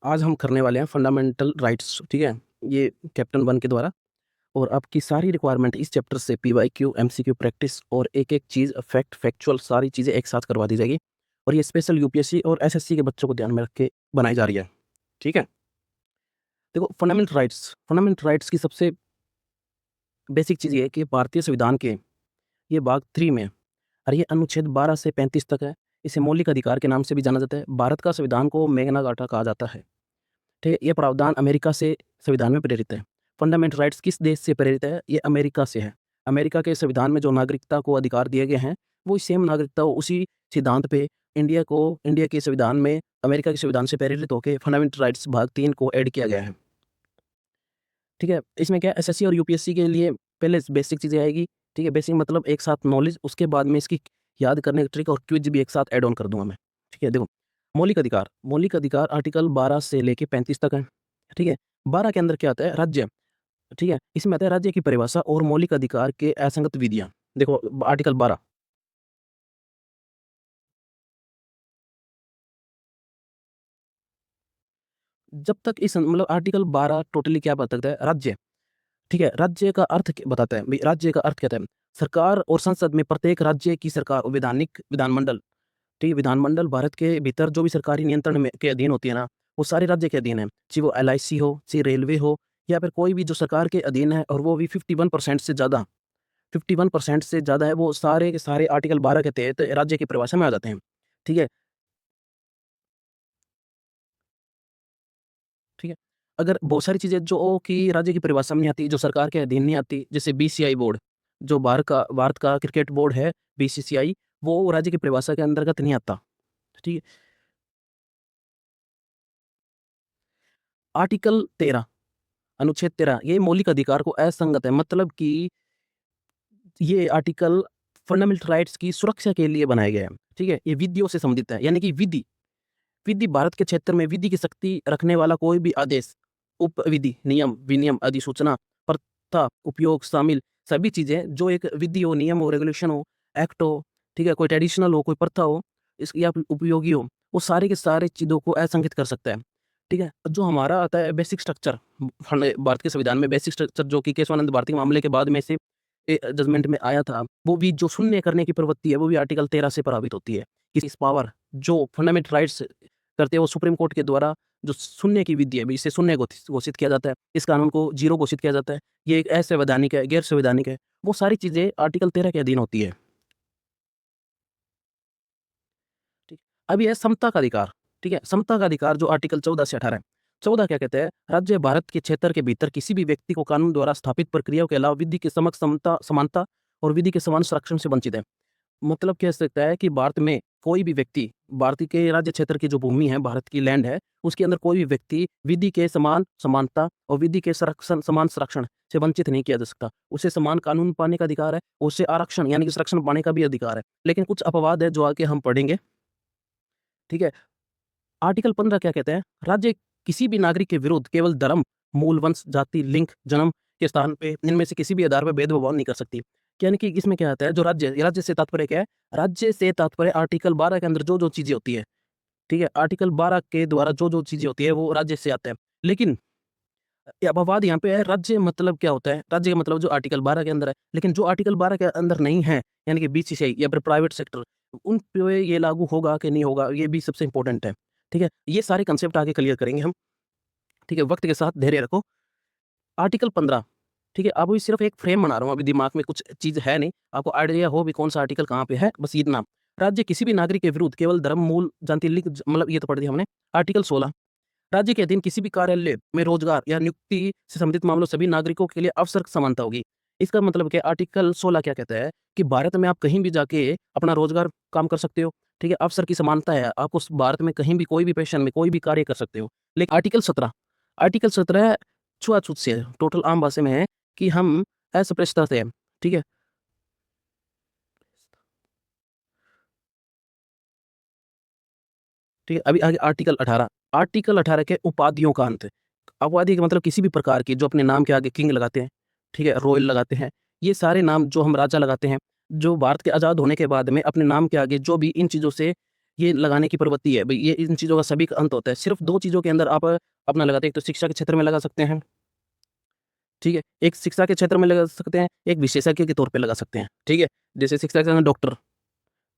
आज हम करने वाले हैं फंडामेंटल राइट्स, ठीक है? ये कैप्टन 1 के द्वारा। और आपकी सारी रिक्वायरमेंट इस चैप्टर से पीवाईक्यू, एमसीक्यू प्रैक्टिस और एक-एक चीज़ फैक्चुअल सारी चीज़ें एक साथ करवा दी जाएगी। और ये स्पेशल यूपीएससी और एसएससी के बच्चों को ध्यान में रख के बनाई जा रही है, ठीक है? देखो, फंडामेंटल राइट्स की सबसे बेसिक चीज़ ये है कि भारतीय संविधान के ये भाग 3 में और ये अनुच्छेद 12 से 35 तक है। इसे मौलिक अधिकार के नाम से भी जाना जाता है। भारत का संविधान को मैग्ना कार्टा कहा जाता है। ठीक है? ये प्रावधान अमेरिका से संविधान में प्रेरित है। फंडामेंटल राइट्स किस देश से प्रेरित है? ये अमेरिका से है। अमेरिका के संविधान में जो नागरिकता को अधिकार दिए गए हैं, वो सेम नागरिकता उसी सिद्धांत पे इंडिया के संविधान में अमेरिका के संविधान से प्रेरित होके फंडामेंटल राइट्स भाग 3 को ऐड किया गया है। ठीक है? इसमें क्या है, एसएससी और यूपीएससी के लिए पहले बेसिक चीज़ें आएगी, ठीक है? बेसिक मतलब एक साथ नॉलेज, उसके बाद में इसकी याद करने की ट्रिक और क्विज़ भी एक साथ ऐड ऑन कर दूँगा मैं। ठीक है? देखो, मौलिक अधिकार आर्टिकल 12 से लेके 35 तक है। ठीक है? 12 के अंदर क्या आता है? राज्य, ठीक है? इसमें आता है राज्य की परिभाषा और मौलिक अधिकार के असंगत विधियाँ। देखो, आर्टिकल 12, जब तक इस मतलब आर्टिकल 12 टोटली क्या बताता है? राज्य, ठीक है? राज्य का अर्थ बताता है। भई राज्य का अर्थ क्या है? सरकार और संसद में प्रत्येक राज्य की सरकार और विधानमंडल, ठीक है? विधानमंडल भारत के भीतर जो भी सरकारी नियंत्रण में के अधीन होती है ना, वो सारे राज्य के अधीन है। चाहे वो एलआईसी हो, चाहे रेलवे हो या फिर कोई भी जो सरकार के अधीन है और वो भी 51% से ज़्यादा है, वो सारे के सारे आर्टिकल 12 के तहत राज्य की परिभाषा में आ जाते हैं। ठीक है? ठीक है? अगर बहुत सारी चीज़ें जो कि राज्य की परिभाषा में नहीं आती, जो सरकार के अधीन नहीं आती, जैसे बीसीआई बोर्ड, जो भारत का क्रिकेट बोर्ड है, बीसीसीआई, वो राज्य की परिभाषा के अंतर्गत नहीं आता। ठीक है? आर्टिकल 13, अनुच्छेद 13, ये मौलिक अधिकार को असंगत है, मतलब कि ये आर्टिकल फंडामेंटल राइट्स की सुरक्षा के लिए बनाया गया है। ठीक है? ये विधियों से संबंधित है, यानी कि विधि विधि भारत के क्षेत्र में विधि की शक्ति रखने वाला कोई भी आदेश, उपविधि, नियम, विनियम, अधिसूचना, प्रथा, उपयोग शामिल सभी चीज़ें जो एक विधि हो, नियम हो, रेगुलेशन हो, एक्ट हो, ठीक है? कोई ट्रेडिशनल हो, कोई प्रथा हो, इसकी या उपयोगी हो, वो सारे के सारे चीज़ों को असंगत कर सकता है। ठीक है? जो हमारा आता है बेसिक स्ट्रक्चर, भारत के संविधान में बेसिक स्ट्रक्चर जो कि केशवानंद भारती के मामले के बाद में से जजमेंट में आया था, वो भी जो शून्य करने की प्रवृत्ति है, वो भी आर्टिकल 13 से प्रभावित होती है। इस पावर जो फंडामेंटल राइट्स करते हैं, वो सुप्रीम कोर्ट के द्वारा जो शून्य की विधि है, इसे शून्य घोषित किया जाता है। इस कानून को ज़ीरो घोषित किया जाता है। ये एक असंवैधानिक है, गैर संवैधानिक है। वो सारी चीज़ें आर्टिकल 13 के अधीन होती है। ठीक। अब ये है समता का अधिकार, ठीक है? समता का अधिकार जो आर्टिकल 14 से 18 है। 14 क्या कहते हैं? राज्य भारत के क्षेत्र के भीतर किसी भी व्यक्ति को कानून द्वारा स्थापित प्रक्रियाओं के अलावा विधि के समक्ष समानता और विधि के समान संरक्षण से वंचित है। मतलब कह सकता है कि भारत में कोई भी व्यक्ति, भारत के राज्य क्षेत्र की जो भूमि है, भारत की लैंड है, उसके अंदर कोई भी व्यक्ति विधि के समान समानता और विधि के समान संरक्षण से वंचित नहीं किया जा सकता। उसे समान कानून पाने का अधिकार है, उसे आरक्षण यानी कि संरक्षण पाने का भी अधिकार है। लेकिन कुछ अपवाद है जो आगे हम पढ़ेंगे, ठीक है? आर्टिकल 15 क्या कहते हैं? राज्य किसी भी नागरिक के विरुद्ध केवल धर्म, मूल वंश, जाति, लिंग, जन्म के स्थान पे इनमें से किसी भी आधार पर भेदभाव नहीं कर सकती। यानी कि इसमें क्या आता है, जो राज्य से तात्पर्य क्या है? राज्य से तात्पर्य आर्टिकल 12 के अंदर जो-जो चीज़ें होती है, ठीक है? आर्टिकल 12 के द्वारा जो-जो चीज़ें होती है, वो राज्य से आता है। लेकिन अपवाद यहाँ पे है, राज्य मतलब क्या होता है? राज्य का मतलब जो आर्टिकल 12 के अंदर है, लेकिन जो आर्टिकल 12 के अंदर नहीं है, यानी कि बीसीसीआई या फिर प्राइवेट सेक्टर, उन पे ये लागू होगा कि नहीं होगा, ये भी सबसे इम्पोर्टेंट है। ठीक है? ये सारे कांसेप्ट आगे क्लियर करेंगे हम। ठीक है? वक़्त के साथ धैर्य रखो। आर्टिकल 15, ठीक है? अभी सिर्फ़ एक फ्रेम बना रहा हूँ, अभी दिमाग में कुछ चीज़ है नहीं, आपको आइडिया हो भी कौन-सा आर्टिकल कहाँ पे है, बस इतना। राज्य किसी भी नागरिक के विरुद्ध केवल धर्म, मूल, जाति, लिंग मतलब ये तो पढ़ दिया हमने। आर्टिकल 16, राज्य के अधीन किसी भी कार्यालय में रोजगार या नियुक्ति से संबंधित मामलों सभी नागरिकों के लिए अवसर समानता होगी। इसका मतलब क्या है? आर्टिकल 16 क्या कहता है कि भारत में आप कहीं भी जाके अपना रोजगार काम कर सकते हो, ठीक है? अवसर की समानता है, आप उस भारत में कहीं भी कोई भी पेशन में कोई भी कार्य कर सकते हो। लेकिन आर्टिकल 17 छुआ-छूत से है, टोटल आम भाषा में है कि हम अस्पृश्यता से हैं, ठीक है? ठीक है? अभी आगे आर्टिकल 18 के उपाधियों का अंत। उपाधि का मतलब किसी भी प्रकार की जो अपने नाम के आगे किंग लगाते हैं, ठीक है? रॉयल लगाते हैं। ये सारे नाम जो हम राजा लगाते हैं, जो भारत के आज़ाद होने के बाद में अपने नाम के आगे जो भी इन चीज़ों से ये लगाने की प्रवृत्ति है। भई ये इन चीज़ों का सभी का अंत होता है। सिर्फ़ 2 चीज़ों के अंदर आप अपना लगाते हैं, एक तो शिक्षा के क्षेत्र में लगा सकते हैं, ठीक है? एक शिक्षा के क्षेत्र में लगा सकते हैं, एक विशेषज्ञ के तौर पे लगा सकते हैं, ठीक है? जैसे शिक्षा के अंदर डॉक्टर,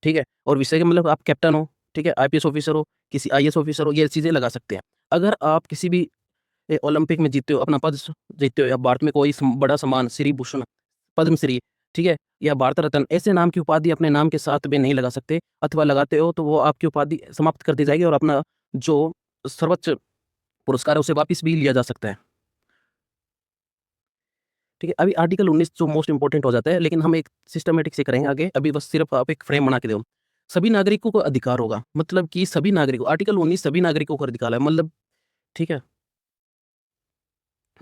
ठीक है? और विशेषज्ञ मतलब आप कैप्टन हो, ठीक है? आईपीएस ऑफ़िसर हो, किसी आईएएस ऑफ़िसर हो, ये चीज़ें लगा सकते हैं। अगर आप किसी भी ओलंपिक में जीतते हो, अपना पद जीतते हो या भारत में कोई बड़ा सम्मान श्री भूषण, पद्मश्री, ठीक है? या भारत रत्न ऐसे नाम की उपाधि अपने नाम के साथ में नहीं लगा सकते, अथवा लगाते हो तो वो आपकी उपाधि समाप्त कर दी जाएगी और अपना जो सर्वोच्च पुरस्कार है उसे वापस भी लिया जा सकता है। ठीक है? अभी आर्टिकल 19 जो मोस्ट इम्पोर्टेंट हो जाता है, लेकिन हम एक सिस्टमैटिक से करेंगे आगे, अभी बस सिर्फ आप एक फ्रेम बना के दो। सभी नागरिकों को अधिकार होगा, मतलब कि सभी नागरिकों, आर्टिकल 19 सभी नागरिकों को अधिकार है, मतलब ठीक है?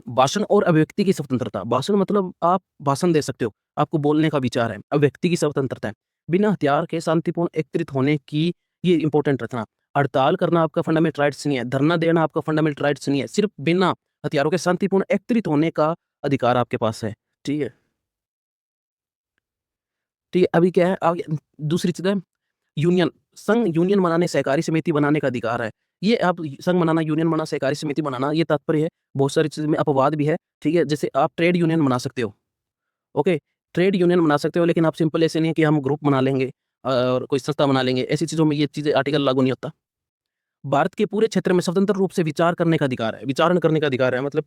भाषण और अभिव्यक्ति की स्वतंत्रता। भाषण मतलब आप भाषण दे सकते हो, आपको बोलने का विचार है। अभिव्यक्ति की स्वतंत्रता है। बिना हथियार के शांतिपूर्ण एकत्रित होने की ये इम्पोर्टेंट रखना। हड़ताल करना आपका फंडामेंटल राइट्स नहीं है, धरना देना आपका फंडामेंटल राइट्स नहीं है, सिर्फ बिना हथियारों के शांतिपूर्ण एकत्रित होने का अधिकार आपके पास है। ठीक है? ठीक है, अभी क्या है आगे दूसरी चीज़ है यूनियन, संघ, यूनियन बनाने, सहकारी समिति बनाने का अधिकार है। ये आप संघ बनाना, यूनियन बनाना, सहकारी समिति बनाना, ये तात्पर्य है, बहुत सारी चीज़ में अपवाद भी है, ठीक है? जैसे आप ट्रेड यूनियन बना सकते हो, ओके? ट्रेड यूनियन बना सकते हो, लेकिन आप सिंपल ऐसे नहीं है कि हम ग्रुप बना लेंगे और कोई संस्था बना लेंगे, ऐसी चीज़ों में ये चीज़ें आर्टिकल लागू नहीं होता। भारत के पूरे क्षेत्र में स्वतंत्र रूप से विचार करने का अधिकार है, विचारण करने का अधिकार है, मतलब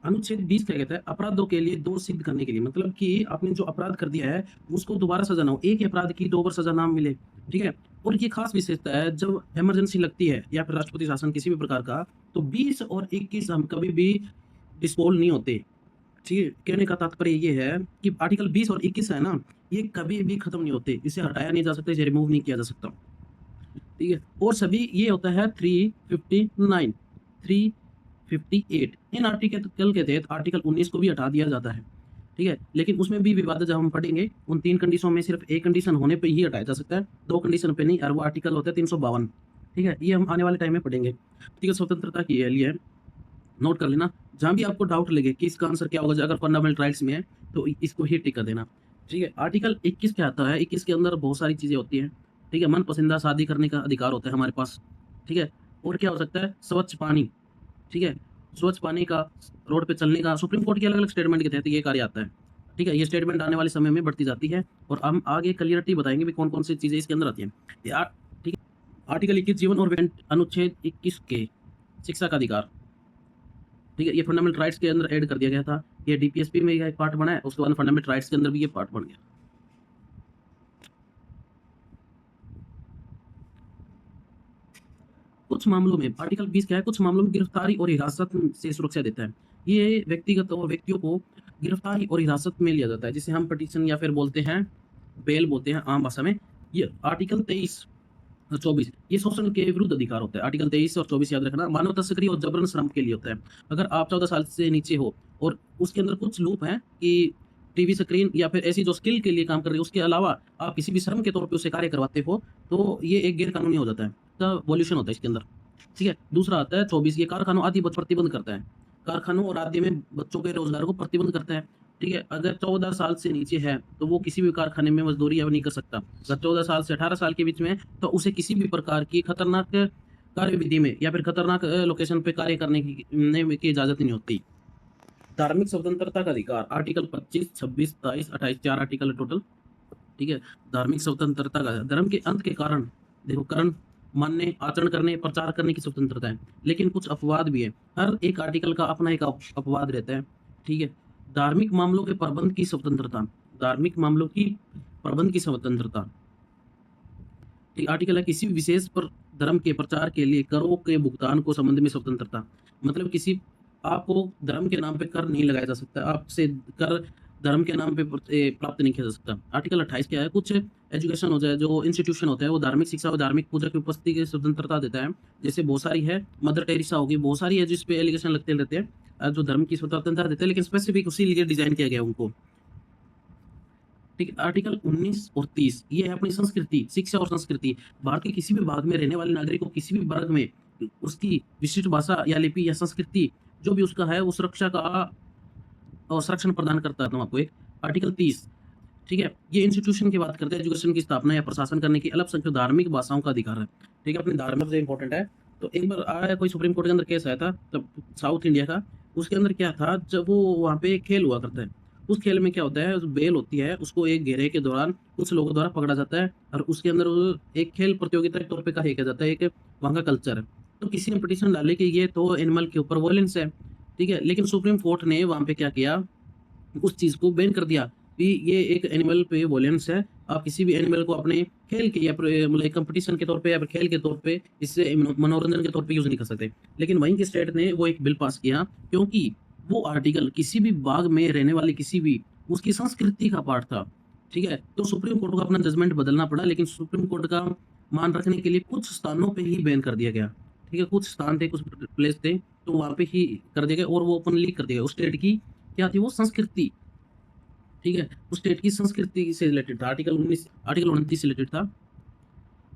अनुच्छेद 20 क्या कहता है? अपराधों के लिए दोष सिद्ध करने के लिए, मतलब कि आपने जो अपराध कर दिया है, उसको दोबारा सज़ा ना हो। एक ही अपराध की 2 बार सज़ा ना मिले, ठीक है? और ये खास विशेषता है, जब इमरजेंसी लगती है या फिर राष्ट्रपति शासन किसी भी प्रकार का, तो 20 और 21 हम कभी भी डिसपोल नहीं होते, ठीक है? कहने का तात्पर्य ये है कि आर्टिकल 20 और 21 है ना, ये कभी भी खत्म नहीं होते। इसे हटाया नहीं जा सकता, इसे रिमूव नहीं किया जा सकता, ठीक है? और सभी ये होता है 359, 358 इन आर्टिकल के तहत आर्टिकल 19 को भी हटा दिया जाता है, ठीक है? लेकिन उसमें भी विवाद जब हम पढ़ेंगे, उन 3 कंडीशनों में सिर्फ एक कंडीशन होने पे ही हटाया जा सकता है, 2 कंडीशन पे नहीं, और वो आर्टिकल होता है 352, ठीक है? ये हम आने वाले टाइम में पढ़ेंगे, ठीक है? स्वतंत्रता की ये लिए नोट कर लेना, जहाँ भी आपको डाउट लगे कि इसका आंसर क्या होगा, अगर फंडामेंटल राइट्स में है, तो इसको ही टिक कर देना, ठीक है? आर्टिकल 21 क्या आता है? 21 के अंदर बहुत सारी चीज़ें होती हैं, ठीक है? मनपसंदा शादी करने का अधिकार होता है हमारे पास, ठीक है? और क्या हो सकता है? स्वच्छ पानी, ठीक है? स्वच्छ पानी का, रोड पे चलने का, सुप्रीम कोर्ट की अलग-अलग स्टेटमेंट के तहत ये कार्य आता है, ठीक है? ये स्टेटमेंट आने वाले समय में बढ़ती जाती है और हम आगे क्लियरिटी बताएँगे भी कौन-कौन सी चीज़ें इसके अंदर आती हैं। ये ठीक है? आर्टिकल 21 जीवन और अनुच्छेद 21 के शिक्षा का अधिकार, ठीक है? ये फंडामेंटल राइट्स के अंदर ऐड कर दिया गया था। ये डीपीएसपी में ये एक पार्ट बना है, उसके बाद फंडामेंटल राइट्स के अंदर भी ये पार्ट बन गया। कुछ मामलों में आर्टिकल 20 क्या है? कुछ मामलों में गिरफ्तारी और हिरासत से सुरक्षा देता है। ये व्यक्तिगत और व्यक्तियों को गिरफ्तारी और हिरासत में लिया जाता है, जिसे हम पिटीशन या फिर बोलते हैं बेल बोलते हैं आम भाषा में। ये आर्टिकल 23 और 24 ये शोषण के विरुद्ध अधिकार होता है। आर्टिकल 23 और 24 याद रखना, मानव तस्करी और जबरन श्रम के लिए होता है। अगर आप 14 साल से नीचे हो और उसके अंदर कुछ लूप हैं कि टीवी स्क्रीन या फिर ऐसी जो स्किल के लिए काम कर रही है, उसके अलावा आप किसी भी श्रम के तौर पे उसे कार्य करवाते हो, तो ये एक गैर कानूनी हो जाता है। इसका वॉल्यूशन होता है इसके अंदर, ठीक है? दूसरा आता है 24, ये कारखानों आदि पर प्रतिबंध करता है। कारखानों और आदि में बच्चों के रोजगार को प्रतिबंध करता है, ठीक है? अगर 14 साल से नीचे है, तो वो किसी भी कारखाने में मजदूरी अब नहीं कर सकता। अगर 14 साल से 18 साल के बीच में है, तो उसे किसी भी प्रकार की खतरनाक कार्यविधि में या फिर खतरनाक लोकेशन पे कार्य करने की इजाज़त नहीं होती। धार्मिक स्वतंत्रता का अधिकार, आर्टिकल 25, 26, 27, 28 4 आर्टिकल है टोटल, ठीक है? धार्मिक स्वतंत्रता का धर्म के अंत के कारण देखो करण मानने, आचरण करने, प्रचार करने की स्वतंत्रता है, लेकिन कुछ अपवाद भी है। हर एक आर्टिकल का अपना एक अपवाद रहता है, ठीक है? धार्मिक मामलों के प्रबंध की स्वतंत्रता, धार्मिक मामलों की प्रबंध की स्वतंत्रता, ठीक आर्टिकल है किसी भी विशेष पर धर्म के प्रचार के लिए करों के भुगतान को संबंध में स्वतंत्रता, मतलब किसी आपको धर्म के नाम पे कर नहीं लगाया जा सकता, आपसे कर धर्म के नाम पे प्राप्त नहीं किया जा सकता। आर्टिकल 28 क्या है? कुछ एजुकेशन हो जाए, जो इंस्टीट्यूशन होता है, वो धार्मिक शिक्षा और धार्मिक पूजा की उपस्थिति की स्वतंत्रता देता है। जैसे बहुत सारी है, मदर टेरेसा होगी, बहुत सारी है जिस पे एलिगेशन लगते रहते हैं, जो धर्म की स्वतंत्रता देते हैं, लेकिन स्पेसिफिक उसी लिए डिजाइन किया गया है उनको, ठीक है? आर्टिकल 19 और 30 ये है अपनी संस्कृति, शिक्षा और संस्कृति। भारत के किसी भी भाग में रहने वाले नागरिक को किसी भी वर्ग में उसकी विशिष्ट भाषा या लिपि या संस्कृति जो भी उसका है, वो सुरक्षा का और संरक्षण प्रदान करता है। आपको एक आर्टिकल 30 ठीक है, ये इंस्टीट्यूशन की बात करते हैं, एजुकेशन की स्थापना या प्रशासन करने की अल्पसंख्यक धार्मिक भाषाओं का अधिकार है। ठीक है, अपनी धार्मिक से इंपॉर्टेंट है। तो एक बार आया कोई सुप्रीम कोर्ट के अंदर केस आया था, तब साउथ इंडिया का। उसके अंदर क्या था, जब वो वहाँ पे एक खेल हुआ करता है, उस खेल में क्या होता है, उस बेल होती है, उसको एक घेरे के दौरान कुछ लोगों द्वारा पकड़ा जाता है और उसके अंदर वो एक खेल प्रतियोगिता के तौर पे किया जाता है, एक वहाँ का कल्चर है। तो किसी ने पिटीशन डाली कि ये तो एनिमल के ऊपर वॉयलेंस है, ठीक है, लेकिन सुप्रीम कोर्ट ने वहाँ पे क्या किया, उस चीज़ को बैन कर दिया कि ये एक एनिमल पे वॉयलेंस है। आप किसी भी एनिमल को अपने खेल के या मतलब एक कंपटीशन के तौर पे या फिर खेल के तौर पे, इससे मनोरंजन के तौर पे यूज़ नहीं कर सकते। लेकिन वहीं की स्टेट ने वो एक बिल पास किया, क्योंकि वो आर्टिकल किसी भी बाग में रहने वाले किसी भी उसकी संस्कृति का पार्ट था। ठीक है? तो सुप्रीम कोर्ट को अपना जजमेंट बदलना पड़ा, लेकिन सुप्रीम कोर्ट का मान रखने के लिए कुछ स्थानों पे ही बैन कर दिया गया। ठीक है? कुछ स्थान थे, कुछ प्लेस थे, तो वहाँ पे ही कर दिया गया और वो ओपनली कर दिया गया। उस स्टेट की क्या थी, वो संस्कृति, ठीक है, उस स्टेट की संस्कृति से रिलेटेड था। आर्टिकल 29 से रिलेटेड था।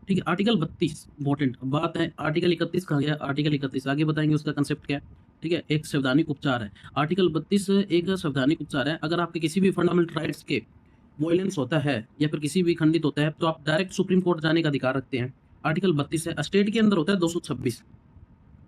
ठीक है, आर्टिकल 32 इंपॉर्टेंट बात है। आर्टिकल 31 कहा गया, आर्टिकल 31 आगे बताएंगे उसका कंसेप्ट क्या है। ठीक है, एक संवैधानिक उपचार है। आर्टिकल 32 एक संवैधानिक उपचार है। अगर आपके किसी भी फंडामेंटल राइट्स के वॉयलेंस होता है या फिर किसी भी खंडित होता है, तो आप डायरेक्ट सुप्रीम कोर्ट जाने का अधिकार रखते हैं। आर्टिकल 32 है। स्टेट के अंदर होता है 226।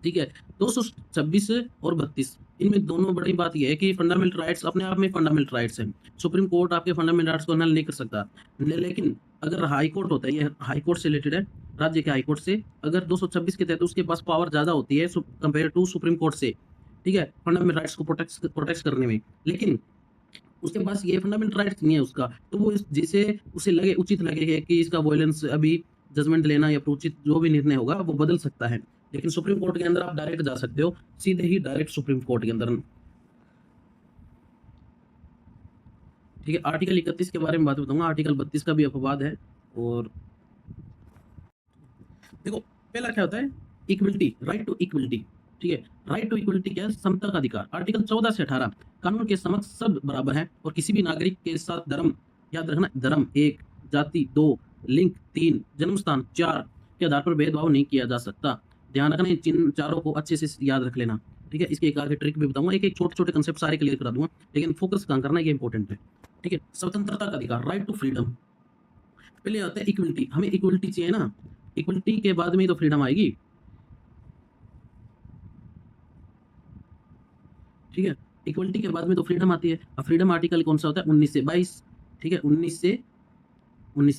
ठीक है, 226 और 32, इनमें दोनों बड़ी बात ये है कि फंडामेंटल राइट्स अपने आप में फंडामेंटल राइट्स हैं। सुप्रीम कोर्ट आपके फंडामेंटल राइट्स को नल नहीं कर सकता। लेकिन अगर हाई कोर्ट होता है, ये हाई कोर्ट से रिलेटेड है, राज्य के हाई कोर्ट से, अगर 226 के तहत उसके पास पावर ज़्यादा होती है कंपेयर टू सुप्रीम कोर्ट से। ठीक है, फंडामेंटल राइट्स को प्रोटेक्ट करने में। लेकिन उसके पास ये फंडामेंटल राइट्स नहीं है उसका, तो वो जिसे उसे लगे उचित लगे कि इसका वॉयलेंस अभी जजमेंट लेना या फिर उचित जो भी निर्णय होगा वो बदल सकता है। लेकिन सुप्रीम कोर्ट के अंदर आप डायरेक्ट जा सकते हो, सीधे ही डायरेक्ट सुप्रीम कोर्ट के अंदर। ठीक है, आर्टिकल 31 के बारे में बात बताऊंगा, आर्टिकल 32 का भी अपवाद है। और देखो, पहला क्या होता है, इक्वलिटी, राइट टू इक्वलिटी। ठीक है, राइट टू इक्वलिटी क्या है, समता का अधिकार। आर्टिकल 14 से 18, कानून के समक्ष सब बराबर हैं और किसी भी नागरिक के साथ धर्म, याद रखना, धर्म 1, जाति 2, लिंग 3, जन्म स्थान 4 के आधार पर भेदभाव नहीं किया जा सकता। ध्यान रखना, इन चारों को अच्छे से याद रख लेना। ठीक है, इसके एक आगे ट्रिक भी बताऊंगा, एक एक छोटे छोटे कंसेप्ट सारे क्लियर करा दूंगा, लेकिन फोकस कहाँ करना ये इंपॉर्टेंट है। ठीक है, स्वतंत्रता का अधिकार, राइट टू फ्रीडम। पहले आता है इक्वलिटी, हमें इक्वलिटी चाहिए ना, इक्वलिटी के बाद में ही तो फ्रीडम आएगी। ठीक है, इक्वलिटी के बाद में तो फ्रीडम आती है। अब फ्रीडम आर्टिकल कौन सा होता है, 19 से 22। ठीक है, 19 से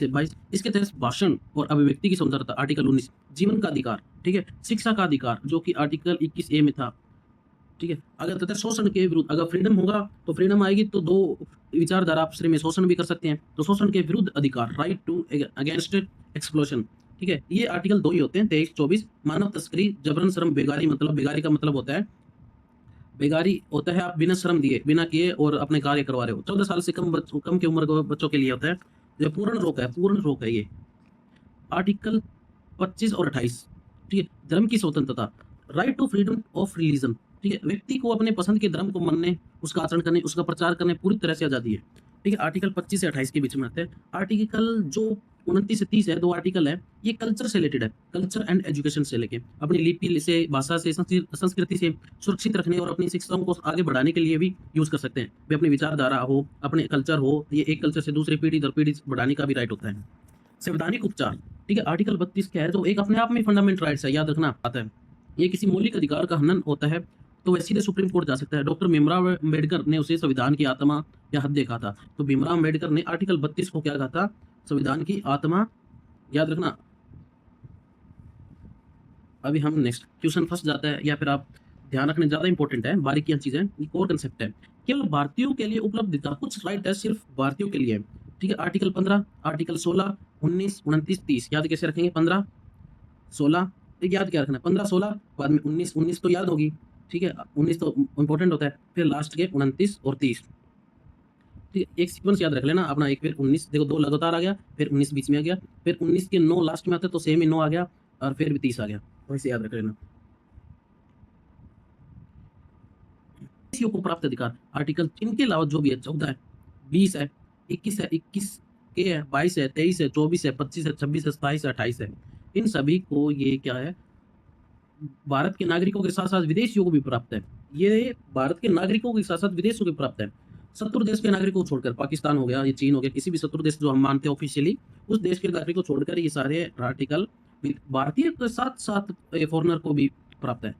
22, इसके तहत भाषण और अभिव्यक्ति की स्वतंत्रता, आर्टिकल 19। जीवन का अधिकार, ठीक है, शिक्षा का अधिकार जो कि आर्टिकल 21 ए में था। ठीक है, अगर तथा शोषण के विरुद्ध, अगर फ्रीडम होगा तो फ्रीडम आएगी, तो दो विचारधारा आपस में शोषण भी कर सकते हैं, तो शोषण के विरुद्ध अधिकार, राइट टू अगेंस्ट एक्सप्लोशन। ठीक है, ये आर्टिकल 2 ही होते हैं, 23, 24। मानव तस्करी, जबरन श्रम, बेगारी, मतलब बेगारी का मतलब होता है, बेगारी होता है आप बिना श्रम दिए, बिना किए और अपने कार्य करवा रहे हो। 14 साल से कम की उम्र के बच्चों के लिए होता है। ये पूर्ण रोक है ये, आर्टिकल 25 और 28। ठीक है, धर्म की स्वतंत्रता, right to freedom of religion. ठीक है, व्यक्ति को अपने पसंद के धर्म को मानने, उसका आचरण करने, उसका प्रचार करने पूरी तरह से आज़ादी है। ठीक है, आर्टिकल 25 से 28 के बीच में आते हैं। आर्टिकल जो 29 से 30 है, 2 आर्टिकल है, ये कल्चर से रिलेटेड है, कल्चर एंड एजुकेशन से लेके अपनी लिपि से, भाषा से, संस्कृति से सुरक्षित रखने और अपनी शिक्षाओं को आगे बढ़ाने के लिए भी यूज कर सकते हैं। वे अपनी विचारधारा हो, अपने कल्चर हो, ये एक कल्चर से दूसरी पीढ़ी दर पीढ़ी बढ़ाने का भी राइट होता है। संवैधानिक उपचार, ठीक है, आर्टिकल 32 क्या है, जो एक अपने आप में फंडामेंटल राइट्स है, याद रखना आता है। ये किसी मौलिक अधिकार का हनन होता है तो वह सीधे सुप्रीम कोर्ट जा सकता है। डॉक्टर भीमराव अम्बेडकर ने उसे संविधान की आत्मा या हद देखा था। तो भीमराव अम्बेडकर ने आर्टिकल 32 को क्या कहा था, संविधान की आत्मा, याद रखना। अभी हम नेक्स्ट क्वेश्चन फंस जाता है या फिर आप ध्यान रखने ज्यादा इंपॉर्टेंट है, बारीकियां चीजें, कोर कंसेप्ट है। केवल भारतीयों के लिए उपलब्धता, कुछ राइट है सिर्फ भारतीयों के लिए। ठीक है, आर्टिकल 15, आर्टिकल 16, 19, 29, 30 याद कैसे रखेंगे, 15, 16, याद क्या रखना, 15, 16, बाद में 19, 19 तो याद होगी। ठीक है, 19 तो इंपॉर्टेंट होता है, फिर लास्ट के 29 और 30। ठीक है, एक सीक्वेंस याद रख लेना अपना, एक फिर 19, देखो 2 लगातार आ गया, फिर 19 बीच में आ गया, फिर 19 के 9 लास्ट में आते तो सेम ही 9 आ गया, और फिर भी 30 आ गया, वैसे याद रख लेना। को प्राप्त अधिकार, आर्टिकल इनके अलावा जो भी है, 14 है, 20 है, 21 है, 21 के है, 22 है, 23 है, 24 है, 25 है, 26 है, 27 है, 28 है, इन सभी को ये क्या है, भारत के नागरिकों के साथ साथ विदेशियों को भी प्राप्त है। ये भारत के नागरिकों के साथ साथ विदेशियों को प्राप्त है। शत्रु देश के नागरिकों को छोड़कर, पाकिस्तान हो गया, ये चीन हो गया, किसी भी शत्रु देश जो हम मानते हैं ऑफिशियली, उस देश के नागरिकों को छोड़कर ये सारे आर्टिकल भारतीय के साथ साथ फॉरनर को भी प्राप्त है।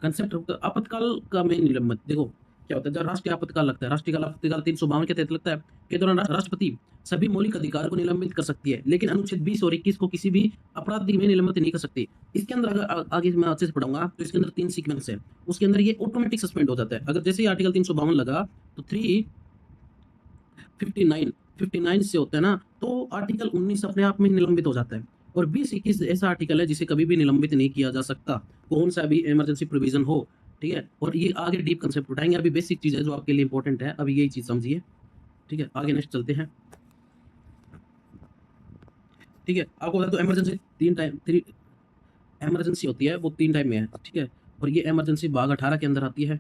कंसेप्ट आपातकाल का मेन निलंबन देखो क्या होता है। जब राष्ट्रीय आपातकाल लगता है, राष्ट्रीय आपातकाल 352 के तहत लगता है, के दौरान राष्ट्रपति सभी मौलिक अधिकार को निलंबित कर सकती है, लेकिन अनुच्छेद 20 और 21 को किसी भी अपराध में निलंबित नहीं कर सकती। इसके अंदर अगर आगे मैं अच्छे से पढ़ूंगा तो इसके अंदर 3 सीक्वेंस है, उसके अंदर ये ऑटोमेटिक सस्पेंड हो जाता है। अगर जैसे ही आर्टिकल 352 लगा तो 359 से होता है ना, तो आर्टिकल 19 अपने आप में निलंबित हो जाता है। और 20-21 ऐसा आर्टिकल है जिसे कभी भी निलंबित नहीं किया जा सकता, कौन सा भी इमरजेंसी प्रोविजन हो, ठीक है। और ये आगे डीप कंसेप्ट उठाएंगे, अभी बेसिक चीज है जो आपके लिए इंपॉर्टेंट है, अभी यही चीज समझिए, ठीक है। आगे नेक्स्ट चलते हैं, ठीक है। आपको बता दो इमरजेंसी इमरजेंसी होती है वो 3 टाइम में है, ठीक है। और ये इमरजेंसी भाग 18 के अंदर आती है,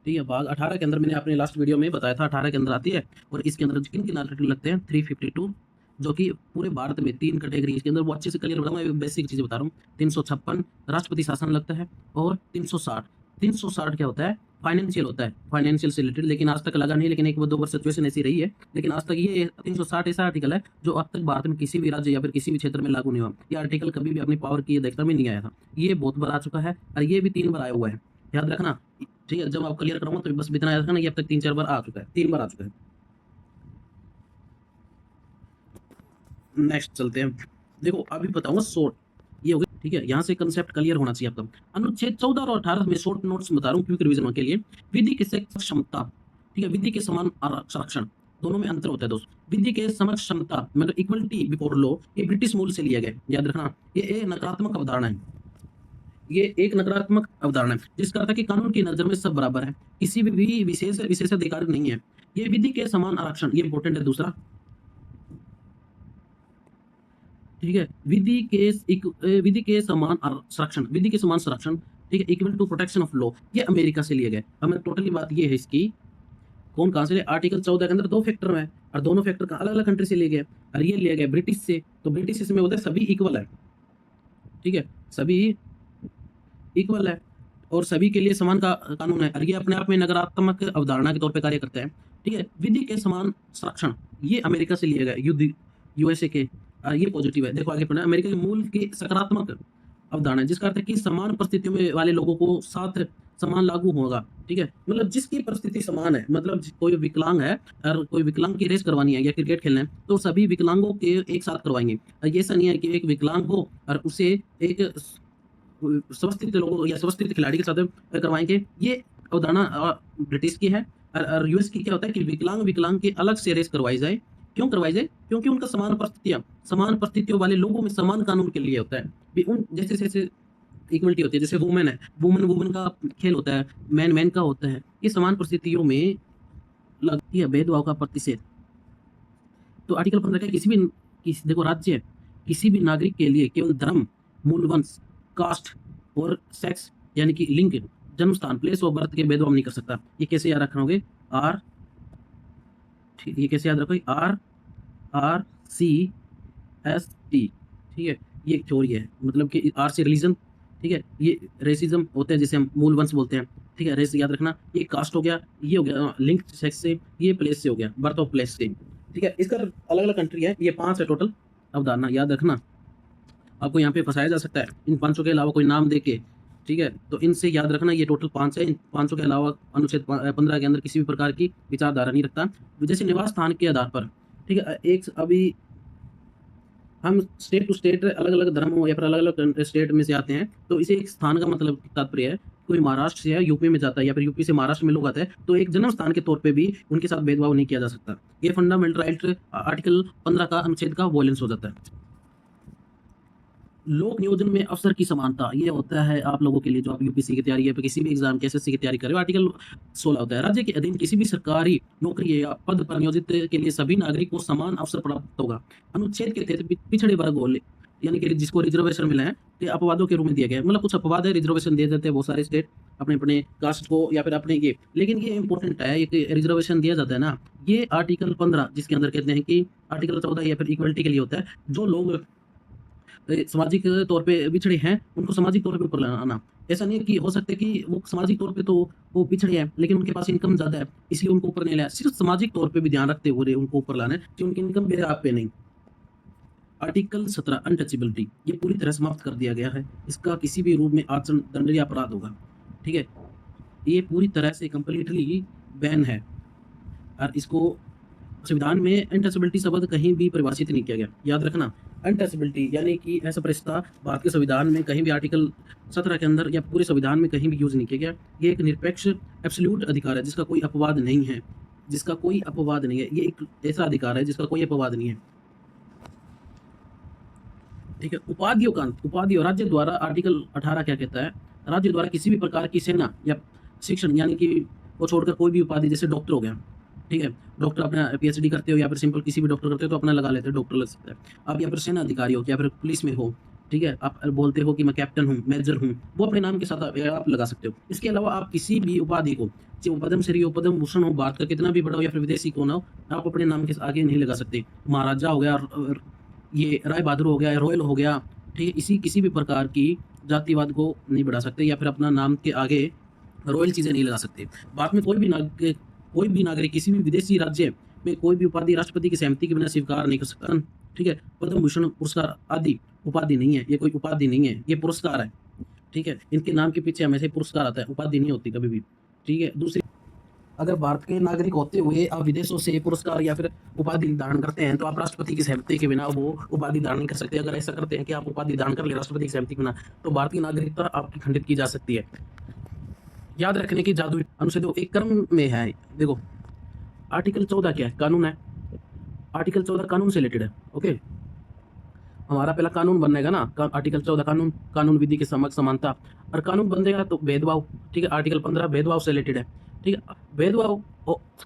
ठीक है। भाग 18 के अंदर मैंने अपने लास्ट वीडियो में बताया था 18 के अंदर आती है। और इसके अंदर किन किन आर्टिकल लगते हैं 352, जो कि पूरे भारत में 3 कैटेगरी इसके अंदर, वो अच्छे से क्लियर बताऊंगा, बेसिक चीज़ बता रहा हूँ। 356 राष्ट्रपति शासन लगता है, और 360 क्या होता है, फाइनेंशियल होता है, फाइनेंशियल से रिलेटेड, लेकिन आज तक लगा नहीं, लेकिन 1-2 वर्ष सिचुएशन ऐसी रही है, लेकिन आज तक ये 360 ऐसा आर्टिकल है जो अब तक भारत में किसी भी राज्य या फिर किसी भी क्षेत्र में लागू नहीं हुआ। ये आर्टिकल कभी भी अपनी पावर की देखता में नहीं आया था, ये बहुत बार आ चुका है, और ये भी 3 बार आया हुआ है, याद रखना, ठीक है। जब आप क्लियर कराऊंगा तो बस इतना याद रखना, ये अब तक 3-4 बार आ चुका है, 3 बार आ चुका है। नेक्स्ट चलते हैं, देखो अभी बताऊंगा शॉर्ट, ये हो गया, ठीक है। यहाँ से कंसेप्ट क्लियर होना चाहिए आपका। अनुच्छेद 14 और 18 में शॉर्ट नोट्स बता रहा हूँ क्विक रिवीजन के लिए। विधि के क्षमता, ठीक है, विधि के समान संरक्षण, दोनों में अंतर होता है दोस्त। विधि के समक्ष क्षमता मतलब इक्वलिटी बिफोर लॉ, ये ब्रिटिश मूल से लिया गया, याद रखना। ये एक नकारात्मक अवधारणा है, ये एक नकारात्मक अवधारणा है, जिसका अर्थ है कि कानून की नजर में सब बराबर है, किसी भी विशेषाधिकार नहीं है। ये विधि के समान आरक्षण, ये इंपॉर्टेंट है दूसरा, ठीक है। विधि के समान संरक्षण, विधि के समान संरक्षण, ठीक है, equal to protection of law, ये अमेरिका से लिया गया। अब मैं टोटली बात ये है इसकी, कौन कहां से, आर्टिकल 14 के अंदर 2 फैक्टर है, और दोनों फैक्टर का अलग अलग कंट्री से लिए गए, और ये लिया गया ब्रिटिश से। तो ब्रिटिश इसमें होता है सभी इक्वल है, ठीक है, सभी इक्वल है, और सभी के लिए समान का कानून है, और ये अपने आप में नकारात्मक अवधारणा के तौर पर कार्य करता है, ठीक है। विधि के समान संरक्षण, ये अमेरिका से लिया गया, यूएसए के, ये पॉजिटिव है। देखो आगे पढ़ना, अमेरिका के मूल की सकारात्मक अवधारणा है, जिसका अर्थ है कि समान परिस्थितियों में वाले लोगों को साथ समान लागू होगा, ठीक है। मतलब जिसकी परिस्थिति समान है, मतलब कोई विकलांग है और कोई विकलांग की रेस करवानी है या क्रिकेट खेलना है, तो सभी विकलांगों के एक साथ करवाएंगे। ये ऐसा नहीं है कि एक विकलांग हो और उसे एक स्वस्थित लोगों या स्वस्थित खिलाड़ी के साथ करवाएंगे। ये अवधारणा ब्रिटिश की है, और यूएस की क्या होता है कि विकलांग की अलग से रेस करवाई जाए। क्यों करवाई जाए? क्योंकि उनका समान परिस्थितियों वाले लोगों में समान कानून के लिए होता है। उन जैसे जैसे इक्वलिटी होती है, जैसे वुमेन है, वुमेन का खेल होता है, मैन का होता है, ये समान परिस्थितियों में लगती है भेदभाव का प्रतिषेध। तो आर्टिकल 15 का देखो राज्य किसी भी नागरिक के लिए केवल धर्म, मूल वंश, कास्ट और सेक्स यानी कि लिंग, जन्म स्थान, प्लेस ऑफ बर्थ के भेदभाव नहीं कर सकता। ये कैसे याद रखोगे? ये कैसे याद रखोगे? RCST, ठीक है। ये एक थ्योरी है, मतलब कि R से रिलीजन, ठीक है, ये रेसिज्म होते हैं जिसे हम मूल वंश बोलते हैं, ठीक है। रेस याद रखना, ये कास्ट हो गया, ये हो गया लिंक सेक्स से, ये प्लेस से हो गया, बर्थ ऑफ प्लेस से, ठीक है। इसका अलग अलग कंट्री है, ये 5 है टोटल अवधारणा, याद रखना। आपको यहाँ पे फंसाया जा सकता है इन 5 के अलावा कोई नाम देके, ठीक है। तो इनसे याद रखना ये टोटल 5 है, इन 5 के अलावा अनुच्छेद 15 के अंदर किसी भी प्रकार की विचारधारा नहीं रखता। जैसे निवास स्थान के आधार पर, ठीक है, एक अभी हम स्टेट टू स्टेट अलग अलग धर्मों या फिर अलग अलग स्टेट में से आते हैं, तो इसे एक स्थान का मतलब तात्पर्य है। कोई महाराष्ट्र से या यूपी में जाता है, या फिर यूपी से महाराष्ट्र में लोग आते हैं, तो एक जन्म स्थान के तौर पे भी उनके साथ भेदभाव नहीं किया जा सकता। ये फंडामेंटल राइट आर्टिकल 15 का अनुच्छेद का वॉयलेंस हो जाता है। लोक नियोजन में अवसर की समानता, ये होता है आप लोगों के लिए जो आप यूपीसी की तैयारी या फिर किसी भी एग्जाम के एसएससी की तैयारी कर रहे हो। आर्टिकल 16 होता है, राज्य के अधीन किसी भी सरकारी नौकरी या पद पर नियोजित के लिए सभी नागरिक को समान अवसर प्राप्त होगा। अनुच्छेद के तहत पिछड़े वर्ग हो, यानी कि जिसको रिजर्वेशन मिला है, तो अपवादों के रूप में दिया गया है। मतलब कुछ अपवाद है, रिजर्वेशन दे देते हैं बहुत सारे स्टेट अपने अपने कास्ट को या फिर अपने ये, लेकिन ये इंपॉर्टेंट है, ये रिजर्वेशन दिया जाता है ना, ये आर्टिकल 15 जिसके अंदर कहते हैं कि आर्टिकल 14 या फिर इक्वलिटी के लिए होता है। जो लोग सामाजिक तौर पे पिछड़े हैं उनको सामाजिक तौर पे ऊपर लाना, ऐसा नहीं है कि हो सकता है कि वो सामाजिक तौर पे तो वो पिछड़े हैं, लेकिन उनके पास इनकम ज़्यादा है, इसलिए उनको ऊपर नहीं लाया। सिर्फ़ सामाजिक तौर पे भी ध्यान रखते हुए उनको ऊपर लाना है कि उनकी इनकम मेरे आप पे नहीं। आर्टिकल 17 अनटचेबिलिटी, ये पूरी तरह समाप्त कर दिया गया है। इसका किसी भी रूप में आचरण दंडनीय अपराध होगा, ठीक है? ये पूरी तरह से कंप्लीटली बैन है और इसको संविधान में अनटचेबिलिटी शब्द कहीं भी परिभाषित नहीं किया गया। याद रखना, अनटचेबिलिटी यानी कि असस्पृश्यता भारत के संविधान में कहीं भी आर्टिकल 17 के अंदर या पूरे संविधान में कहीं भी यूज़ नहीं किया गया। ये एक निरपेक्ष एब्सोल्यूट अधिकार है जिसका कोई अपवाद नहीं है, जिसका कोई अपवाद नहीं है। ये एक ऐसा अधिकार है जिसका कोई अपवाद नहीं है, ठीक है? उपाधियों का अंत, उपाधि और राज्य द्वारा आर्टिकल 18 क्या कहता है? राज्य द्वारा किसी भी प्रकार की सेना या शिक्षण यानी कि वो छोड़कर कोई भी उपाधि, जैसे डॉक्टर हो गया, ठीक है? डॉक्टर अपना पीएचडी करते हो या फिर सिंपल किसी भी डॉक्टर करते हो तो अपना लगा लेते हो, डॉक्टर लग सकता है। आप या फिर सेना अधिकारी हो या फिर पुलिस में हो, ठीक है? आप बोलते हो कि मैं कैप्टन हूँ, मेजर हूँ, वो अपने नाम के साथ आप लगा सकते हो। इसके अलावा आप किसी भी उपाधि को, चाहे वो पद्मश्री हो, पद्म भूषण हो, भारत का कितना भी बड़ा हो या फिर विदेशी क्यों ना हो, आप अपने नाम के आगे नहीं लगा सकते। महाराजा हो गया, ये राय बहादुर हो गया, रॉयल हो गया, ठीक है? इसी किसी भी प्रकार की जातिवाद को नहीं बढ़ा सकते या फिर अपना नाम के आगे रॉयल चीज़ें नहीं लगा सकते। भारत में कोई भी नागरिक किसी भी विदेशी राज्य में कोई भी उपाधि राष्ट्रपति की सहमति के बिना स्वीकार नहीं कर सकता, ठीक है? पद्म भूषण पुरस्कार आदि उपाधि नहीं है, ये कोई उपाधि नहीं है, ये पुरस्कार है, ठीक है? इनके नाम के पीछे हमेशा पुरस्कार आता है, उपाधि नहीं होती कभी भी, ठीक है? दूसरी, अगर भारत के नागरिक होते हुए आप विदेशों से पुरस्कार या फिर उपाधि धारण करते हैं तो आप राष्ट्रपति की सहमति के बिना वो उपाधि धारण नहीं कर सकते। अगर ऐसा करते हैं कि आप उपाधि धारण कर ले राष्ट्रपति की सहमति के बिना, तो भारत की नागरिकता आपकी खंडित की जा सकती है। याद रखने की जादुई अनुच्छेद एक क्रम में है। देखो, आर्टिकल 14 क्या है? कानून है। आर्टिकल 14 कानून से रिलेटेड है, ओके? हमारा पहला कानून बनेगा ना, आर्टिकल 14 कानून, कानून विधि के समक्ष समानता, और कानून बनेगा तो भेदभाव, ठीक है? आर्टिकल 15 भेदभाव से रिलेटेड है, ठीक है? भेदभाव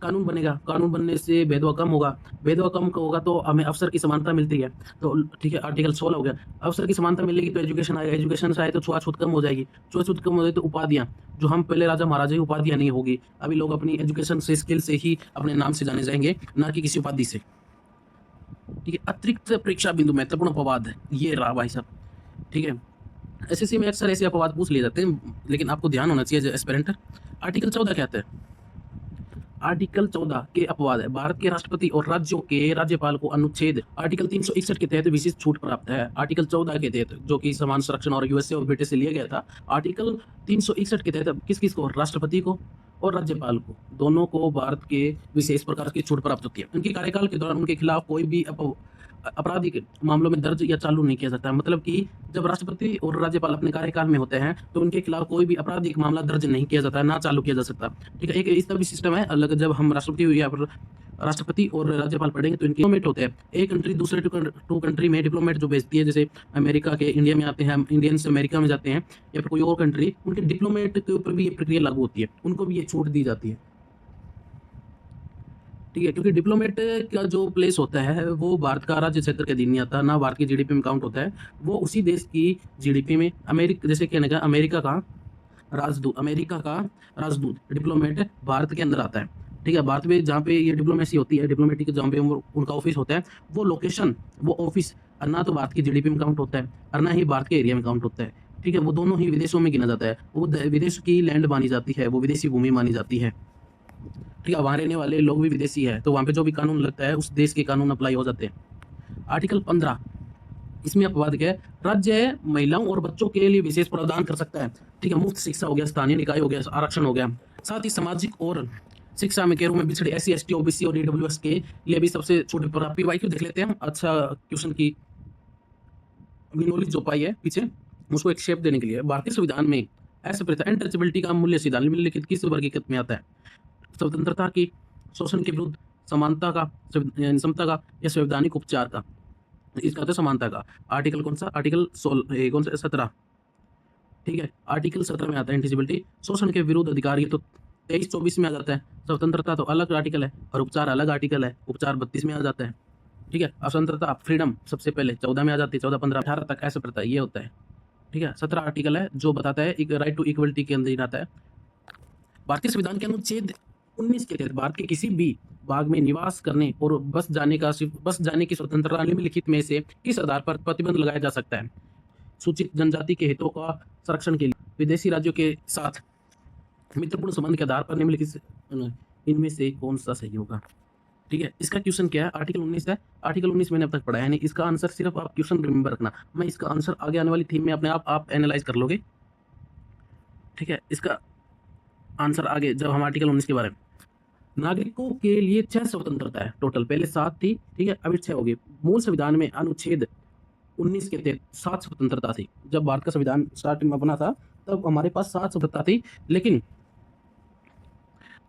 कानून बनेगा, कानून बनने से भेदभाव कम होगा, भेदभाव कम होगा तो हमें अवसर की समानता मिलती है, तो ठीक है? आर्टिकल 16 हो गया, अवसर की समानता मिलेगी तो एजुकेशन आएगा, एजुकेशन से आए तो छुआछूत कम हो जाएगी, छुआछूत कम हो जाए तो उपाधियाँ, जो हम पहले राजा महाराजा की उपाधियाँ नहीं होगी। अभी लोग अपनी एजुकेशन से, स्किल से ही अपने नाम से जाने जाएंगे, ना कि किसी उपाधि से, ठीक है? अतिरिक्त परीक्षा बिंदु महत्वपूर्ण अपवाद है, ये रहा भाई साहब, ठीक है? एसएससी में अक्सर ऐसे अपवाद पूछ लिए जाते हैं, लेकिन आपको ध्यान होना चाहिए एस्पिरेंट। आर्टिकल 14 कहते हैं, आर्टिकल 14 के अपवाद है, भारत के राष्ट्रपति और राज्यों के राज्यपाल को अनुच्छेद आर्टिकल 361 के तहत विशेष छूट प्राप्त है। आर्टिकल 14 के तहत, जो कि समान संरक्षण और यूएसए और ब्रिटेन से लिया गया था, आर्टिकल 361 के तहत किस किस को? राष्ट्रपति को और राज्यपाल को, दोनों को भारत के विशेष प्रकार की छूट प्राप्त होती है। उनके कार्यकाल के दौरान उनके खिलाफ कोई भी आपराधिक मामलों में दर्ज या चालू नहीं किया जाता है। मतलब कि जब राष्ट्रपति और राज्यपाल अपने कार्यकाल में होते हैं तो उनके खिलाफ कोई भी आपराधिक मामला दर्ज नहीं किया जाता है, ना चालू किया जा सकता, ठीक है? एक इस तरह भी सिस्टम है अलग। जब हम राष्ट्रपति या फिर राष्ट्रपति और राज्यपाल पढ़ेंगे तो इनके डिप्लोमेट होते हैं। एक कंट्री दूसरे टू कंट्री में डिप्लोमेट जो भेजती है, जैसे अमेरिका के इंडिया में आते हैं, इंडियंस अमेरिका में जाते हैं या फिर कोई और कंट्री, उनके डिप्लोमेट के ऊपर भी ये प्रक्रिया लागू होती है, उनको भी ये छूट दी जाती है, ठीक है? क्योंकि डिप्लोमेट का जो प्लेस होता है वो भारत का राज्य क्षेत्र के अधीन नहीं आता, ना भारत की जीडीपी में काउंट होता है, वो उसी देश की जीडीपी में, जैसे कहने का अमेरिका का राजदूत डिप्लोमेट भारत के अंदर आता है, ठीक है? भारत में जहाँ पे ये डिप्लोमेसी होती है, डिप्लोमेटिक जहाँ पे उनका ऑफिस होता है, वो लोकेशन, वो ऑफिस ना तो भारत की जीडीपी में काउंट होता है और ना ही भारत के एरिया में काउंट होता है, ठीक है? वो दोनों ही विदेशों में गिना जाता है, वो विदेश की लैंड मानी जाती है, वो विदेशी भूमि मानी जाती है, ठीक है? वहाँ रहने वाले लोग भी विदेशी है, तो वहाँ पे जो भी कानून लगता है उस देश के कानून अप्लाई हो जाते हैं। आर्टिकल 15, इसमें अपवाद क्या है? राज्य महिलाओं और बच्चों के लिए विशेष प्रावधान कर सकता है, ठीक है? मुफ्त शिक्षा हो गया, स्थानीय निकाय हो गया, आरक्षण हो गया, साथ ही सामाजिक और शिक्षा में के रूप में पिछड़े SC ST OBC और EWS के लिए भी सबसे छोटे प्राप्ति। वाई क्यों देख लेते हैं, अच्छा क्वेश्चन की नॉलेज जो पाई है पीछे, उसको एक शेप देने के लिए। भारतीय संविधान में असंप्रत अनटचेबिलिटी का मूल्य सिद्धांत निम्नलिखित किस वर्गीकृत में आता है? स्वतंत्रता की, शोषण के विरुद्ध, समानता का, समता का, या संवैधानिक उपचार का? इसका तो समानता का। आर्टिकल कौन सा? आर्टिकल 16 कौन सा? 17, ठीक है? आर्टिकल 17 में आता है इंटिजिबिलिटी। शोषण के विरुद्ध अधिकार, ये तो 23-24 में आ जाता है। स्वतंत्रता तो अलग आर्टिकल है और उपचार अलग आर्टिकल है, उपचार 32 में आ जाता है, ठीक है? स्वतंत्रता फ्रीडम सबसे पहले 14 में आ जाती है, 14, 15, 18 तक ऐसे प्रता ये होता है, ठीक है? 17 आर्टिकल है जो बताता है एक राइट टू इक्वलिटी के अंदर आता है। भारतीय संविधान के अनुच्छेद 19 के तहत भारत के किसी भी भाग में निवास करने और बस जाने की स्वतंत्रता निम्नलिखित में से किस आधार पर प्रतिबंध लगाया जा सकता है? सूचित जनजाति के हितों का संरक्षण के लिए, विदेशी राज्यों के साथ मित्रपूर्ण संबंध के आधार पर निम्नलिखित इनमें से कौन सा सही होगा। ठीक है, इसका क्वेश्चन क्या है, आर्टिकल 19 है। आर्टिकल 19 मैंने अब तक पढ़ा है नहीं, इसका आंसर सिर्फ आप क्वेश्चन रिमेंबर रखना, मैं इसका आंसर आगे आने वाली थीम में अपने आप एनालाइज कर लोगे। ठीक है, इसका आंसर आगे जब हम आर्टिकल 19 के बारे में, नागरिकों के लिए 6 स्वतंत्रता है टोटल, पहले 7 थी, ठीक है, अभी 6 होगी। मूल संविधान में अनुच्छेद 19 के तहत 7 स्वतंत्रता थी। जब भारत का संविधान स्टार्टिंग में बना था तब हमारे पास 7 स्वतंत्रता थी, लेकिन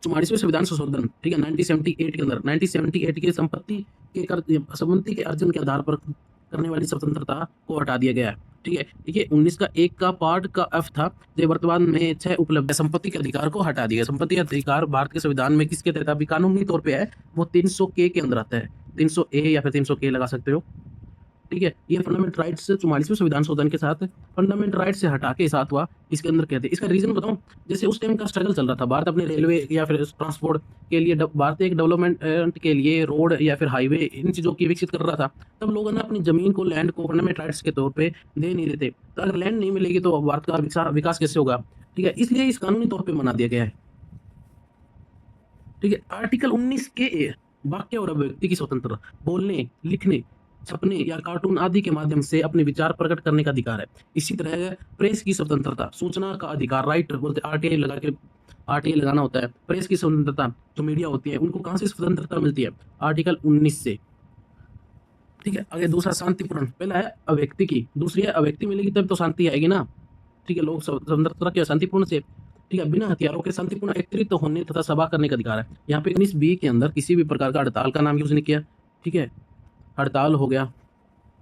44वें संविधान संशोधन, ठीक है, 1978 के अंदर 1978 के संपत्ति के अर्जन के आधार पर करने वाली स्वतंत्रता को हटा दिया गया है। ठीक है, देखिए 19 का 1 का पार्ट का एफ था, जो वर्तमान में 6 उपलब्ध है। संपत्ति के अधिकार को हटा दिया। संपत्ति के अधिकार भारत के संविधान में किसके तहत अभी कानूनी तौर पे है, वो 300 के अंदर आता है, 300 ए या फिर 300 के लगा सकते हो। ठीक है, ये फंडामेंटल राइट्स 44वें संविधान संशोधन के साथ फंडामेंटल राइट्स से हटा के साथ हुआ। इसके अंदर कहते हैं, इसका रीजन बताऊं, जैसे उस टाइम का स्ट्रगल चल रहा था, भारत अपने रेलवे या फिर ट्रांसपोर्ट के लिए, भारत एक डेवलपमेंट के लिए रोड या फिर हाईवे इन चीज़ों की विकसित कर रहा था। तब लोगों ने अपनी जमीन को, लैंड को फंडामेंटल राइट्स के तौर पर दे नहीं देते। तो अगर लैंड नहीं मिलेगी तो भारत का विकास कैसे होगा। ठीक है, इसलिए इस कानूनी तौर पर बना दिया गया है। ठीक है, आर्टिकल 19 के वाक्य और अभिव्यक्ति की स्वतंत्रता, बोलने, लिखने, छपने या कार्टून आदि के माध्यम से अपने विचार प्रकट करने का अधिकार है। इसी तरह प्रेस की स्वतंत्रता, सूचना का अधिकार, राइट बोलते आरटीआई लगा के, आरटीआई लगाना होता है। प्रेस की स्वतंत्रता, जो मीडिया होती है उनको कहाँ से स्वतंत्रता मिलती है, आर्टिकल 19 से। ठीक है, आगे दूसरा शांतिपूर्ण, पहला है अव्यक्ति की, दूसरी है अव्यक्ति मिलेगी तब तो शांति आएगी ना। ठीक है, लोग स्वतंत्रता क्या, शांतिपूर्ण से, ठीक है, बिना हथियारों के शांतिपूर्ण एकत्रित होने तथा सभा करने का अधिकार है। यहाँ पे 19 बी के अंदर किसी भी प्रकार का हड़ताल का नाम यूज नहीं किया। ठीक है, हड़ताल हो गया,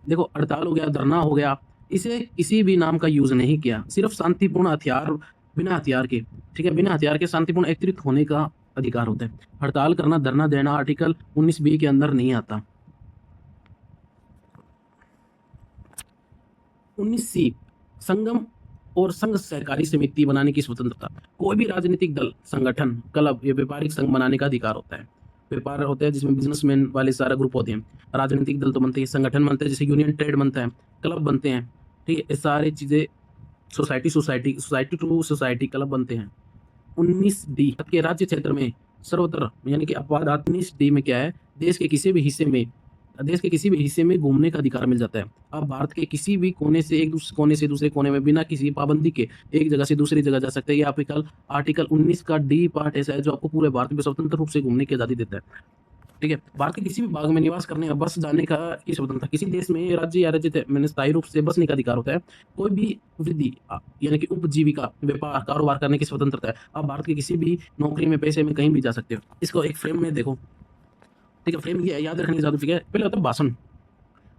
देखो हड़ताल हो गया, धरना हो गया, इसे किसी भी नाम का यूज नहीं किया, सिर्फ शांतिपूर्ण हथियार, बिना हथियार के, ठीक है, बिना हथियार के शांतिपूर्ण एकत्रित होने का अधिकार होता है। हड़ताल करना, धरना देना आर्टिकल 19 बी के अंदर नहीं आता। 19 सी, संगम और संघ सहकारी समिति बनाने की स्वतंत्रता, कोई भी राजनीतिक दल, संगठन, क्लब या व्यापारिक संघ बनाने का अधिकार होता है। व्यापार होता है जिसमें बिजनेसमैन वाले सारा ग्रुप होते हैं, राजनीतिक दल तो बनते हैं, संगठन बनते हैं जैसे यूनियन ट्रेड बनता है, क्लब बनते हैं। ठीक है, ये सारी चीज़ें, सोसाइटी टू सोसाइटी क्लब बनते हैं। 19 डी के राज्य क्षेत्र में सर्वत्र, यानी कि अपवाद 19 डी में क्या है, देश के किसी भी हिस्से में घूमने का अधिकार मिल जाता है। आप भारत के किसी भी कोने से दूसरे कोने में बिना किसी पाबंदी के एक जगह से दूसरी जगह जा सकते हैं। ये आर्टिकल 19 का डी पार्ट ऐसा है जो आपको पूरे भारत में स्वतंत्र रूप से घूमने की आज़ादी देता है। ठीक है, भारत के किसी भी भाग में निवास करने या बस जाने का की स्वतंत्रता, किसी देश में राज्य या राज्य मैंने स्थायी रूप से बसने का अधिकार होता है। कोई भी वृद्धि यानी कि उपजीविका, व्यापार, कारोबार करने की स्वतंत्रता है। आप भारत के किसी भी नौकरी में, पैसे में कहीं भी जा सकते हो। इसको एक फ्रेम में देखो। ठीक है, फ्रेम ये है, याद रखने की जरूरत है। पहले होता है भाषण,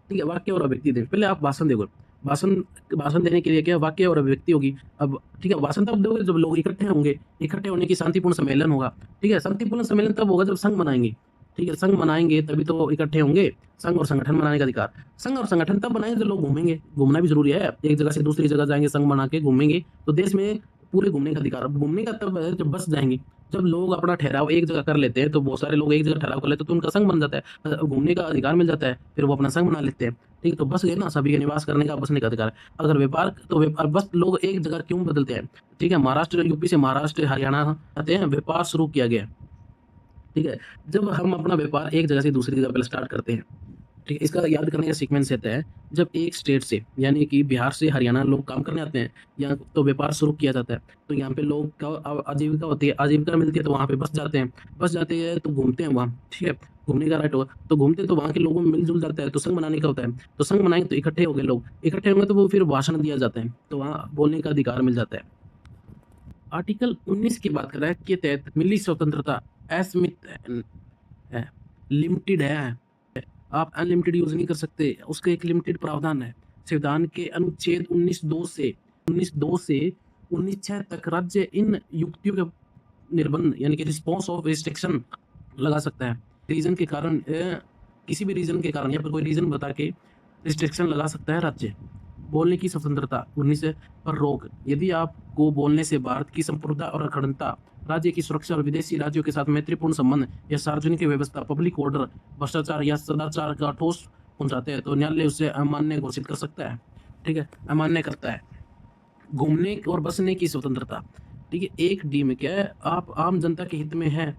ठीक है, वाक्य और अभिव्यक्ति दे, पहले आप भाषण देखो। भाषण देने के लिए क्या वाक्य और अभिव्यक्ति होगी। अब ठीक है, भाषण तब दोगे जब लोग इकट्ठे होंगे, इकट्ठे होने की शांतिपूर्ण सम्मेलन होगा। ठीक है, शांतिपूर्ण सम्मेलन तब होगा जब संघ बनाएंगे। ठीक है, संघ बनाएंगे तभी तो इकट्ठे होंगे। संघ और संगठन बनाने का अधिकार, संघ और संगठन तब बनाएंगे जब लोग घूमेंगे, घूमना भी जरूरी है। एक जगह से दूसरी जगह जाएंगे, संघ बना के घूमेंगे तो देश में पूरे घूमने का अधिकार। घूमने का तब है जब बस जाएंगे, जब लोग अपना ठहराव एक जगह कर लेते हैं, तो बहुत सारे लोग एक जगह ठहराव कर लेते हैं तो उनका संघ बन जाता है, घूमने का अधिकार मिल जाता है, फिर वो अपना संघ बना लेते हैं। ठीक है, तो बस गए ना, सभी के निवास करने का, बसने का अधिकार। अगर व्यापार, तो व्यापार, बस लोग एक जगह क्यों बदलते हैं। ठीक है, महाराष्ट्र, यूपी से महाराष्ट्र, हरियाणा आते हैं, व्यापार शुरू किया गया। ठीक है, जब हम अपना व्यापार एक जगह से दूसरी जगह पर स्टार्ट करते हैं, ठीक है, इसका याद करने का सीक्वेंस रहता है। जब एक स्टेट से, यानी कि बिहार से हरियाणा लोग काम करने आते हैं, यहाँ तो व्यापार शुरू किया जाता है, तो यहाँ पे लोग का आजीविका होती है, आजीविका मिलती है, तो वहाँ पे बस जाते हैं तो घूमते हैं वहाँ। ठीक है, घूमने का राइट होगा, तो घूमते तो वहाँ के लोगों में मिलजुल जाता है, तो संघ बनाने का होता है। तो संघ बनाएंगे तो इकट्ठे हो गए लोग, इकट्ठे होंगे तो वो फिर भाषण दिया जाता है, तो वहाँ बोलने का अधिकार मिल जाता है। आर्टिकल 19 की बात कर रहा है के तहत मिली स्वतंत्रता असीमित है, लिमिटेड है। आप अनलिमिटेड यूज नहीं कर सकते, उसका एक लिमिटेड प्रावधान है। संविधान के अनुच्छेद 19(2) से 19(6) तक राज्य इन युक्तियों के निर्बंध, यानी कि रिस्पॉन्स ऑफ रिस्ट्रिक्शन लगा सकता है। रीजन के कारण, किसी भी रीजन के कारण या फिर कोई रीजन बता के रिस्ट्रिक्शन लगा सकता है राज्य। बोलने की स्वतंत्रता, 19 पर रोक, यदि आपको बोलने से भारत की संप्रभुता और अखंडता, राज्य की सुरक्षा और विदेशी राज्यों के साथ मैत्रीपूर्ण संबंध या सार्वजनिक व्यवस्था, पब्लिक ऑर्डर, भ्रष्टाचार या सदाचार का ठोस पहुंचाते हैं तो न्यायालय उसे अमान्य घोषित कर सकता है। ठीक है, अमान्य करता है। घूमने और बसने की स्वतंत्रता। ठीक है, एक डी में क्या है, आप आम जनता के हित में है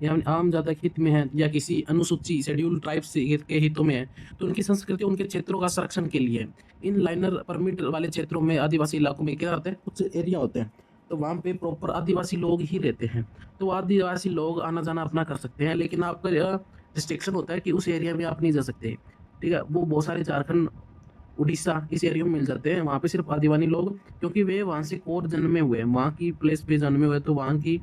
या आम जनता के हित में है या किसी अनुसूची शेड्यूल ट्राइब्स के हितों में है, तो उनकी संस्कृति उनके क्षेत्रों का संरक्षण के लिए है। इन लाइनर परमिट वाले क्षेत्रों में आदिवासी इलाकों में क्या होता है, कुछ एरिया होते हैं तो वहाँ पे प्रॉपर आदिवासी लोग ही रहते हैं, तो आदिवासी लोग आना जाना अपना कर सकते हैं, लेकिन आपका रिस्ट्रिक्शन होता है कि उस एरिया में आप नहीं जा सकते। ठीक है, वो बहुत सारे झारखंड, उड़ीसा इस एरिया में मिल जाते हैं, वहाँ पे सिर्फ आदिवासी लोग, क्योंकि वे वहाँ से कोर जन्मे हुए हैं, वहाँ की प्लेस पे जन्मे हुए, तो वहाँ की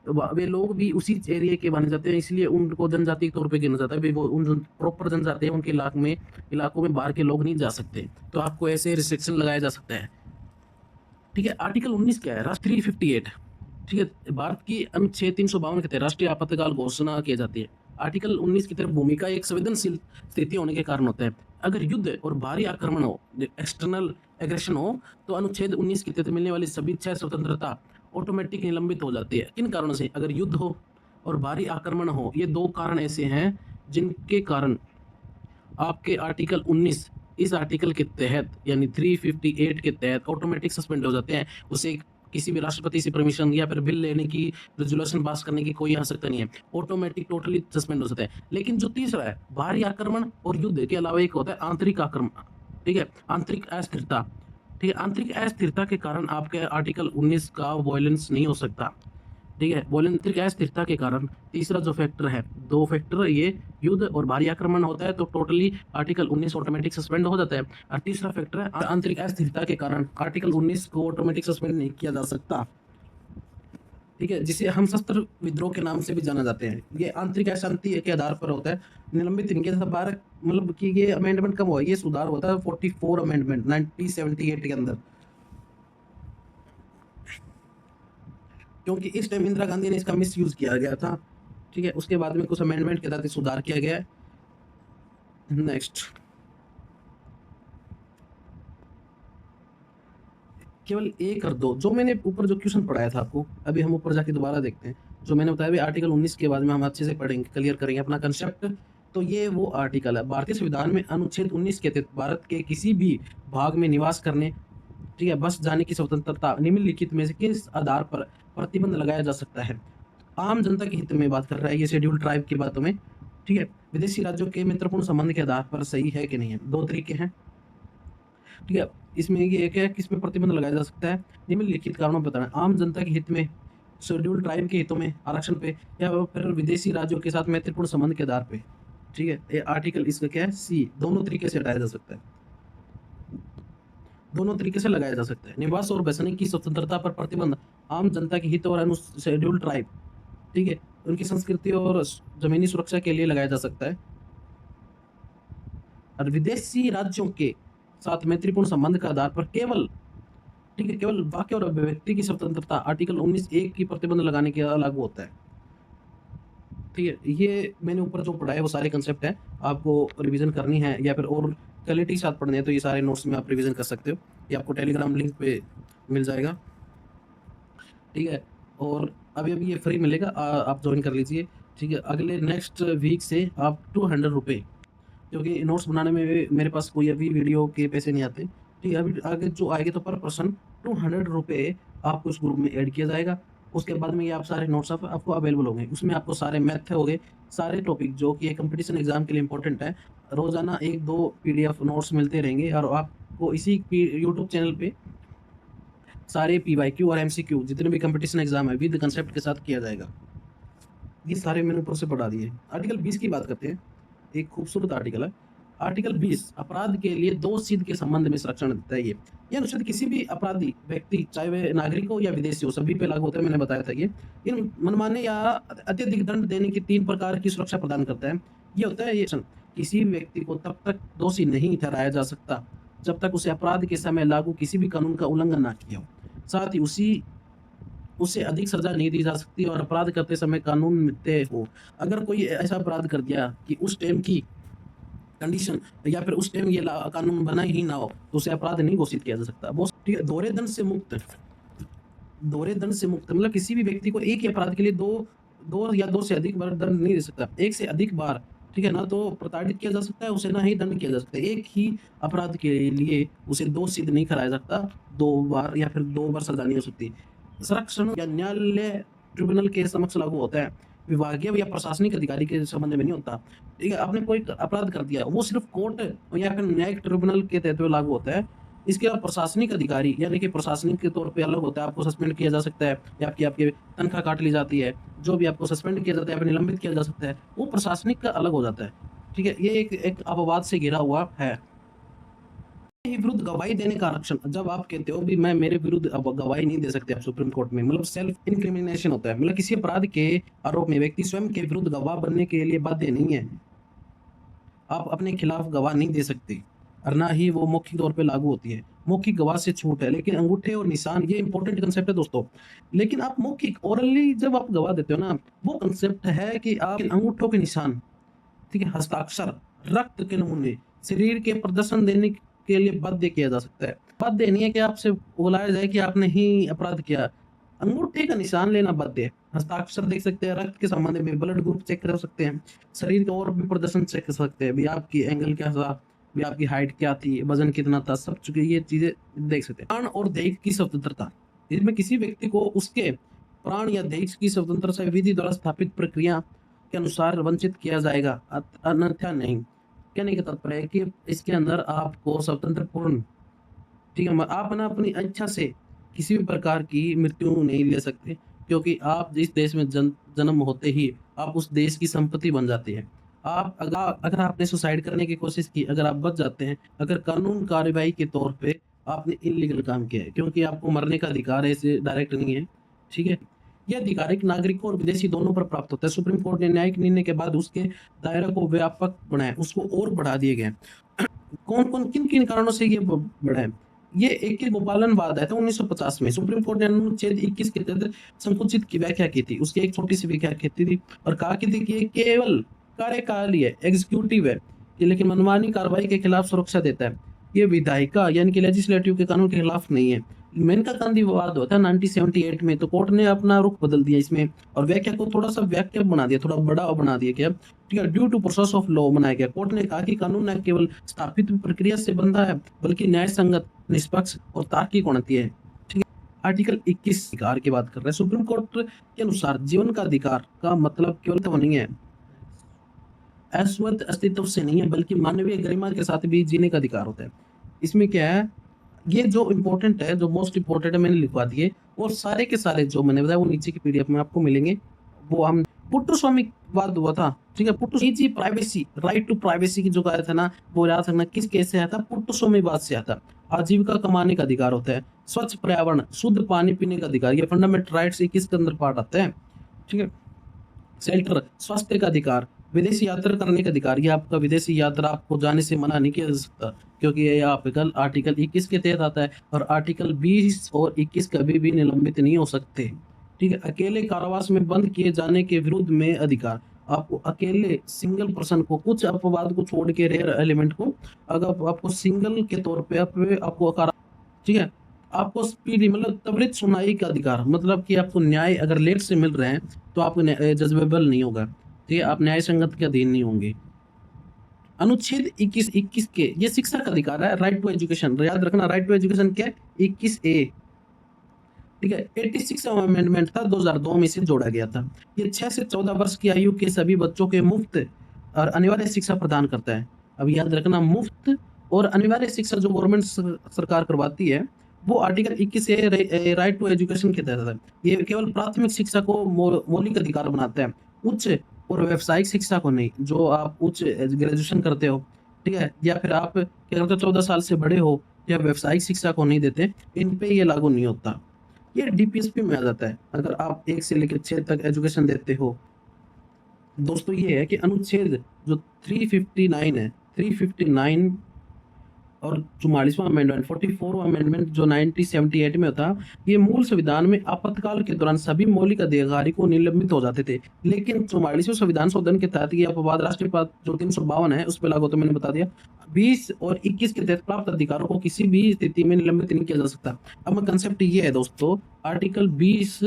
वे लोग भी उसी एरिया के माने जाते हैं, इसलिए उनको जनजाति के तौर पे गिना जाता है। वे वो उन प्रॉपर जनजाति है, उनके इलाकों में बाहर के लोग नहीं जा सकते, तो आपको ऐसे रिस्ट्रिक्शन लगाया जा सकता है। ठीक है, आर्टिकल 19 क्या है, राष्ट्रीय 58। ठीक है, भारत की अनुच्छेद 352 के तहत राष्ट्रीय आपातकाल घोषणा की जाती है। आर्टिकल 19 की तरफ भूमिका एक संवेदनशील स्थिति होने के कारण होता है। अगर युद्ध और भारी आक्रमण हो, एक्सटर्नल एग्रेशन हो, तो अनुच्छेद 19 के तहत मिलने वाली सभी 6 स्वतंत्रता ऑटोमेटिक निलंबित हो जाती है। किन कारणों से, अगर युद्ध हो और भारी आक्रमण हो, ये 2 कारण ऐसे हैं जिनके कारण आपके आर्टिकल 19 इस आर्टिकल के तहत यानी 358 के तहत ऑटोमेटिक सस्पेंड हो जाते हैं। उसे किसी भी राष्ट्रपति से परमिशन या फिर बिल लेने की, रेजोल्यूशन पास करने की कोई आवश्यकता नहीं है, ऑटोमेटिक टोटली सस्पेंड हो जाता है। लेकिन जो तीसरा है, बाहरी आक्रमण और युद्ध के अलावा एक होता है आंतरिक आक्रमण। ठीक है, आंतरिक अस्थिरता। ठीक है, आंतरिक अस्थिरता के कारण आपके आर्टिकल 19 का वायलेंस नहीं हो सकता। ठीक है, वॉलंटरी अस्थिरता के कारण तीसरा जो फैक्टर है, 2 फैक्टर, ये युद्ध और भारी आक्रमण होता है तो टोटली आर्टिकल 19 ऑटोमेटिक सस्पेंड हो जाता है। और तीसरा फैक्टर है आंतरिक अस्थिरता के कारण आर्टिकल 19 को ऑटोमेटिक सस्पेंड नहीं किया जा सकता। ठीक है, जिसे हम शस्त्र विद्रोह के नाम से भी जाना जाते हैं। ये आंतरिक अशांति के आधार पर होता है, निलंबित इनके बार मतलब कि ये अमेंडमेंट कब हुआ, ये सुधार होता है 44 अमेंडमेंट 1978 के अंदर, क्योंकि इस टाइम इंदिरा गांधी ने इसका मिस यूज किया गया था। ठीक है, उसके बाद में कुछ अमेंडमेंट के तहत सुधार किया गया है। नेक्स्ट, केवल 1 और 2 जो मैंने ऊपर जो क्वेश्चन पढ़ाया था आपको, अभी हम ऊपर जाके दोबारा देखते हैं। जो मैंने बताया भी आर्टिकल 19 के बाद में हम अच्छे से पढ़ेंगे, क्लियर करेंगे अपना कंसेप्ट। तो ये वो आर्टिकल है, भारतीय संविधान में अनुच्छेद 19 के तहत भारत के किसी भी भाग में निवास करने, ठीक है, बस जाने की स्वतंत्रता निम्नलिखित में से किस आधार पर प्रतिबंध लगाया जा सकता है। आम जनता के हित में बात कर रहा है ये शेड्यूल ट्राइब की बातों में। ठीक है, विदेशी राज्यों के मित्रपूर्ण संबंध के आधार पर सही है कि नहीं है, 2 तरीके हैं। ठीक है, इसमें ये एक है किस पे प्रतिबंध लगाया जा सकता है, निम्नलिखित कारणों पर बताना, आम जनता के हित में, शेड्यूल ट्राइब के हितों में आरक्षण पे, या फिर विदेशी राज्यों के साथ मैत्रीपूर्ण संबंध के आधार पे। ठीक है, ये आर्टिकल इसका क्या है, सी, दोनों तरीके से हटाया जा सकता है, दोनों तरीके से लगाया जा सकता है। निवास और बसने की स्वतंत्रता पर प्रतिबंध आम जनता के हित और शेड्यूल ट्राइब, ठीक है, उनकी संस्कृति और जमीनी सुरक्षा के लिए लगाया जा सकता है। और विदेशी राज्यों के साथ मैत्रीपूर्ण संबंध के आधार पर केवल, ठीक है, केवल वाक्य और अभिव्यक्ति की स्वतंत्रता आर्टिकल 19(1) की प्रतिबंध लगाने के लागू होता है। ठीक है, ये मैंने ऊपर जो पढ़ा है वो सारे कंसेप्ट है, आपको रिवीजन करनी है या फिर और क्वालिटी के साथ पढ़ने हैं तो ये सारे नोट्स में आप रिवीजन कर सकते हो, ये आपको टेलीग्राम लिंक पे मिल जाएगा। ठीक है, और अभी अभी ये फ्री मिलेगा, आप ज्वाइन कर लीजिए। ठीक है, अगले नेक्स्ट वीक से आप 200 रुपये, क्योंकि नोट्स बनाने में मेरे पास कोई अभी वीडियो के पैसे नहीं आते। ठीक है, अभी आगे जो आएंगे तो पर पर्सन 200 रुपये आपको उस ग्रुप में ऐड किया जाएगा। उसके बाद में ये आप सारे नोट्स आपको अवेलेबल होंगे, उसमें आपको सारे मैथ हो गए, सारे टॉपिक जो कि कंपटीशन एग्जाम के लिए इंपॉर्टेंट है, रोजाना 1-2 PDF नोट्स मिलते रहेंगे, और आपको इसी यूट्यूब चैनल पे सारे PYQ और MCQ जितने भी कंपटीशन एग्जाम है विद कंसेप्ट के साथ किया जाएगा। ये सारे मैंने ऊपर से पढ़ा दिए। आर्टिकल 20 की बात करते हैं, एक खूबसूरत आर्टिकल है। आर्टिकल 20 अपराध के लिए 2 सिद्ध के संबंध में संरक्षण देता है। ये अनुच्छेद किसी भी अपराधी व्यक्ति, चाहे वे नागरिक हो या विदेशी हो, सभी पे लागू होता है, मैंने बताया था। ये इन मनमाने या अत्यधिक दंड देने की 3 प्रकार की सुरक्षा प्रदान करता है। ये होता है, ये किसी भी व्यक्ति को तब तक दोषी नहीं ठहराया जा सकता जब तक उसे अपराध के समय लागू किसी भी कानून का उल्लंघन ना किया हो, साथ ही उससे अधिक सजा नहीं दी जा सकती, और अपराध करते समय कानून में तय हो। अगर कोई ऐसा अपराध कर दिया कि उस टाइम की कंडीशन या फिर उस टाइम ये कानून बना ही ना हो, तो उसे अपराध नहीं घोषित किया जा सकता। वो ठीक है, दोहरे दंड से मुक्त, दोहरे दंड से मुक्त मतलब किसी भी व्यक्ति को एक ही अपराध के लिए दो या दो से अधिक बार दंड नहीं दे सकता। एक से अधिक बार ठीक है ना, तो प्रताड़ित किया जा सकता है उसे, ना ही दंड किया जा सकता है। एक ही अपराध के लिए उसे दोष सिद्ध नहीं कराया सकता 2 बार, या फिर 2 बार सजा नहीं हो सकती। संरक्षण या न्यायालय ट्रिब्यूनल के समक्ष लागू होता है, विभागीय या प्रशासनिक अधिकारी के संबंध में नहीं होता। ठीक है, आपने कोई अपराध कर दिया, वो सिर्फ कोर्ट या फिर न्यायिक ट्रिब्यूनल के तहत लागू होता है। इसके अलावा प्रशासनिक अधिकारी यानी कि प्रशासनिक के तौर पे अलग होता है, आपको सस्पेंड किया जा सकता है, या आपकी आपकी तनख्वाह काट ली जाती है, जो भी आपको सस्पेंड किया जाता है या फिर निलंबित किया जा सकता है, वो प्रशासनिक का अलग हो जाता है। ठीक है, ये एक अपवाद से घिरा हुआ है। ही विरुद्ध गवाही देने का आरक्षण, जब आप कहते हो भी मैं मेरे विरुद्ध अब गवाही नहीं दे सकते आप सुप्रीम कोर्ट में, मतलब सेल्फ इंक्रिमिनेशन होता है, मतलब किसी अपराध के आरोप में व्यक्ति स्वयं के विरुद्ध गवाह बनने के लिए बाध्य नहीं है। आप अपने खिलाफ गवाह नहीं दे सकते, और ना ही वो मौखिक तौर पे लागू होती है। मौखिक गवाह से छूट है, लेकिन अंगूठे और निशान, ये इंपॉर्टेंट कंसेप्ट है दोस्तों। लेकिन आप मौखिक ओरली जब आप गवाह देते हो ना, वो कंसेप्ट है कि आप अंगूठों के निशान, ठीक है, हस्ताक्षर, रक्त के नमूने, शरीर के प्रदर्शन देने के लिए बाध्य किया जा सकता है। बाध्य नहीं है कि आपसे बुलाया जाए कि आपने ही अपराध किया। अंगूठे का निशान लेना बाध्य है। हस्ताक्षर देख सकते हैं, रक्त के संबंध में ब्लड ग्रुप चेक कर सकते हैं, शरीर का और भी प्रदर्शन चेक कर सकते हैं, भी आपकी एंगल क्या था, भी आपकी हाइट क्या थी, वजन कितना था, सब चुके ये चीजें देख सकते हैं। प्राण और देह की स्वतंत्रता, इसमें किसी व्यक्ति को उसके प्राण या देह की स्वतंत्रता विधि द्वारा स्थापित प्रक्रिया के अनुसार वंचित किया जाएगा, अन्यथा नहीं। कहने का तात्पर्य है कि इसके अंदर आपको स्वतंत्र पूर्ण, ठीक है, आप ना अपनी इच्छा से किसी भी प्रकार की मृत्यु नहीं ले सकते, क्योंकि आप जिस देश में जन्म होते ही आप उस देश की संपत्ति बन जाती है। आप अगर आपने सुसाइड करने की कोशिश की, अगर आप बच जाते हैं, अगर कानून कार्रवाई के तौर पे आपने इलीगल काम किया है, क्योंकि आपको मरने का अधिकार है, इसे डायरेक्ट नहीं है। ठीक है, यह अधिकारिक नागरिकों और विदेशी दोनों पर प्राप्त होता है। सुप्रीम कोर्ट ने न्यायिक निर्णय के बाद उसके दायरा को व्यापक बनाया, उसको और बढ़ा दिए गए। कौन कौन किन किन कारणों से ये बढ़ा है? ये एक गोपालनवाद आया था 1950 में। सुप्रीम कोर्ट ने अनुच्छेद 21 के तहत संकुचित की व्याख्या की थी, उसकी एक छोटी सी व्याख्या की थी और कहा कि थी कि ये केवल कार्यकाली है, एग्जीक्यूटिव है, कि लेकिन मनमानी कार्रवाई के खिलाफ सुरक्षा देता है। ये विधायिका यानी कि लेजिस्लेटिव के कानून के खिलाफ नहीं है। मेनका गांधी विवाद हुआ था 1978 में, तो कोर्ट ने अपना रुख बदल दिया इसमें और व्याख्या को थोड़ा सा व्याख्या बना दिया, थोड़ा बड़ा बना दिया क्या, ठीक है, due to process of law बनाया गया। कोर्ट ने कहा कि कानून न केवल स्थापित प्रक्रिया से बंधा है, बल्कि न्याय संगत, निष्पक्ष और तार्किक होना चाहिए। ठीक है, आर्टिकल 21 अधिकार की बात कर रहे हैं। सुप्रीम कोर्ट के अनुसार जीवन का अधिकार का मतलब केवल तो नहीं है, शाश्वत अस्तित्व से नहीं है, बल्कि मानवीय गरिमा के साथ भी जीने का अधिकार होता है। इसमें क्या है, ये जो इम्पोर्टेंट है, जो मोस्ट इम्पोर्टेंट है, मैंने लिखवा दिए, और सारे के सारे जो मैंने बताया वो नीचे की पीडीएफ में आपको मिलेंगे। वो हम पुट्टू स्वामित्व हुआ था, ठीक है, पुट्टू जी प्राइवेसी, राइट टू प्राइवेसी की जो कहा था ना, वो याद रखना किस केस से आया था, पुट्टू स्वामित्व से आया था। आजीविका कमाने का अधिकार होता है, स्वच्छ पर्यावरण, शुद्ध पानी पीने का अधिकार, ये फंडामेंटल राइट्स 21 के अंदर पार्ट आता है। ठीक है, शेल्टर, स्वास्थ्य का अधिकार, विदेशी यात्रा करने का अधिकार, ये आपका विदेशी यात्रा आपको जाने से मना नहीं किया जा सकता, क्योंकि ये आर्टिकल 21 के तहत आता है, और आर्टिकल 20 और 21 कभी भी निलंबित नहीं हो सकते। ठीक है, अकेले कारावास में बंद किए जाने के विरुद्ध में अधिकार, आपको अकेले सिंगल पर्सन को, कुछ अपवाद को छोड़ के, रेयर एलिमेंट को, अगर आपको सिंगल के तौर पे आपको ठीक है, आपको स्पीडी मतलब त्वरित सुनवाई का अधिकार, मतलब कि आपको न्याय अगर लेट से मिल रहे हैं तो आपको जजबेबल नहीं होगा, ठीक है, आप न्याय संगत के अधीन नहीं होंगे। अनुच्छेद 21 के, ये शिक्षा का अधिकार है, राइट टू एजुकेशन, याद रखना, राइट टू एजुकेशन क्या है, 21A। ठीक है, 86 अमेंडमेंट था, 2002 में इसे जोड़ा गया था। ये 6 से 14 वर्ष की आयु के सभी बच्चों के मुफ्त और अनिवार्य शिक्षा प्रदान करता है। अब याद रखना, मुफ्त और अनिवार्य शिक्षा जो गवर्नमेंट सरकार करवाती है, वो आर्टिकल 21 से राइट टू एजुकेशन के तहत है। ये केवल प्राथमिक शिक्षा को मौलिक अधिकार बनाता है, उच्च और व्यावसायिक शिक्षा को नहीं। जो आप उच्च ग्रेजुएशन करते हो, ठीक है, या फिर आप क्या करते हो 14 साल से बड़े हो, या व्यावसायिक शिक्षा को नहीं देते, इन पे ये लागू नहीं होता। ये डीपीएसपी में आ जाता है अगर आप 1 से लेकर 6 तक एजुकेशन देते हो। दोस्तों ये है कि अनुच्छेद जो 359 है, 359 और 44वां अमेंडमेंट, 44वां अमेंडमेंट जो 1978 में था, ये मूल संविधान में आपातकाल के दौरान सभी मौलिक अधिकारी को निलंबित हो जाते थे। लेकिन 44वें संविधान शोधन के तहत ये अपवाद राष्ट्रीय जो 352 है उस पर लागू, तो मैंने बता दिया। 20 और 21 के तहत प्राप्त अधिकारों को किसी भी स्थिति में निलंबित नहीं किया जा सकता। अब कंसेप्ट ये है दोस्तों, आर्टिकल 20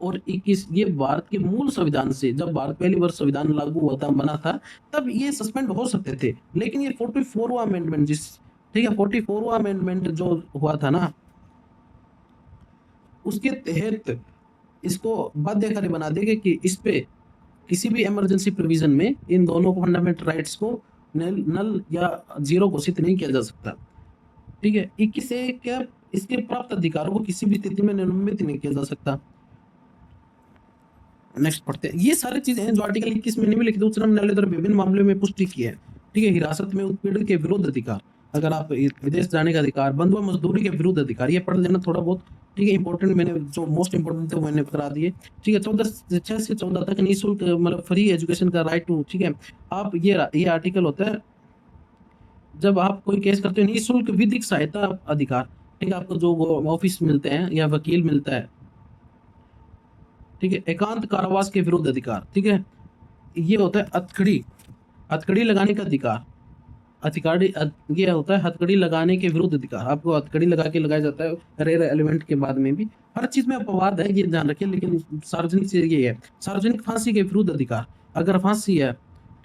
और 21 ये भारत के मूल संविधान से, जब भारत पहली बार संविधान लागू हुआ था, बना था, तब ये सस्पेंड हो सकते थे। लेकिन ये 44वां अमेंडमेंट ठीक है, 44वां अमेंडमेंट जो हुआ था ना, उसके तहत इसको बाध्यकारी बना देगा कि इस पे किसी भी इमरजेंसी प्रोविजन में इन दोनों फंडामेंटल राइट्स को नल या जीरो घोषित नहीं किया जा सकता। ठीक है, 21 ए क्या इसके प्राप्त अधिकारों को किसी भी स्थिति में निलंबित नहीं किया जा सकता। नेक्स्ट पढ़ते हैं। ये सारी चीजें हैं जो आर्टिकल 21 में निम्नलिखित उच्च न्यायालय द्वारा विभिन्न मामलों में पुष्टि की है। ठीक है, हिरासत में उत्पीड़न के विरुद्ध अधिकार, अगर आप विदेश जाने का अधिकार, बंधुआ मजदूरी के विरुद्ध अधिकार, ये पढ़ लेना थोड़ा बहुत। ठीक है, इंपॉर्टेंट मैंने जो मोस्ट इंपॉर्टेंट थे मैंने करा दिए। ठीक है, 14 से 14 तक निःशुल्क मतलब फ्री एजुकेशन का राइट टू। ठीक है, आप ये आर्टिकल होता है जब आप कोई केस करते हो, निःशुल्क विधिक सहायता अधिकार। ठीक है, आपको जो ऑफिस मिलते हैं या वकील मिलता है। ठीक है, एकांत कारावास के विरुद्ध अधिकार। ठीक है, ये होता है हथकड़ी लगाने का अधिकार। ये होता है हथकड़ी लगाने के विरुद्ध अधिकार। आपको हथकड़ी लगा के लगाया जाता है रेयर एलिमेंट के बाद में भी। हर चीज में अपवाद है, ये ध्यान रखिए, लेकिन सार्वजनिक से ये है। सार्वजनिक फांसी के विरुद्ध अधिकार, अगर फांसी है,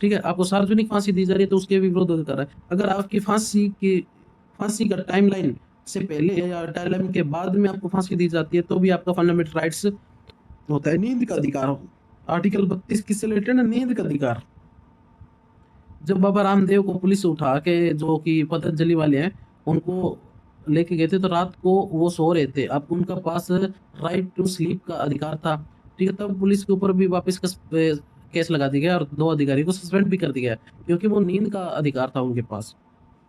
ठीक है, आपको सार्वजनिक फांसी दी जा रही है तो उसके भी विरुद्ध अधिकार है। अगर आपकी फांसी का टाइमलाइन से पहले या टाइमलाइन के बाद में आपको फांसी दी जाती है तो भी आपका फंडामेंटल राइट्स होता है। नींद का अधिकार, आर्टिकल 32 किससे रिलेटेड है? नींद का अधिकार। जब बाबा रामदेव को पुलिस उठा के, जो कि पतंजलि वाले हैं, उनको लेके गए थे तो रात को वो सो रहे थे। अब उनका पास राइट टू स्लीप का अधिकार था। ठीक है, तब पुलिस के ऊपर भी वापस केस लगा दिया गया और 2 अधिकारी को सस्पेंड भी कर दिया गया क्योंकि वो नींद का अधिकार था उनके पास।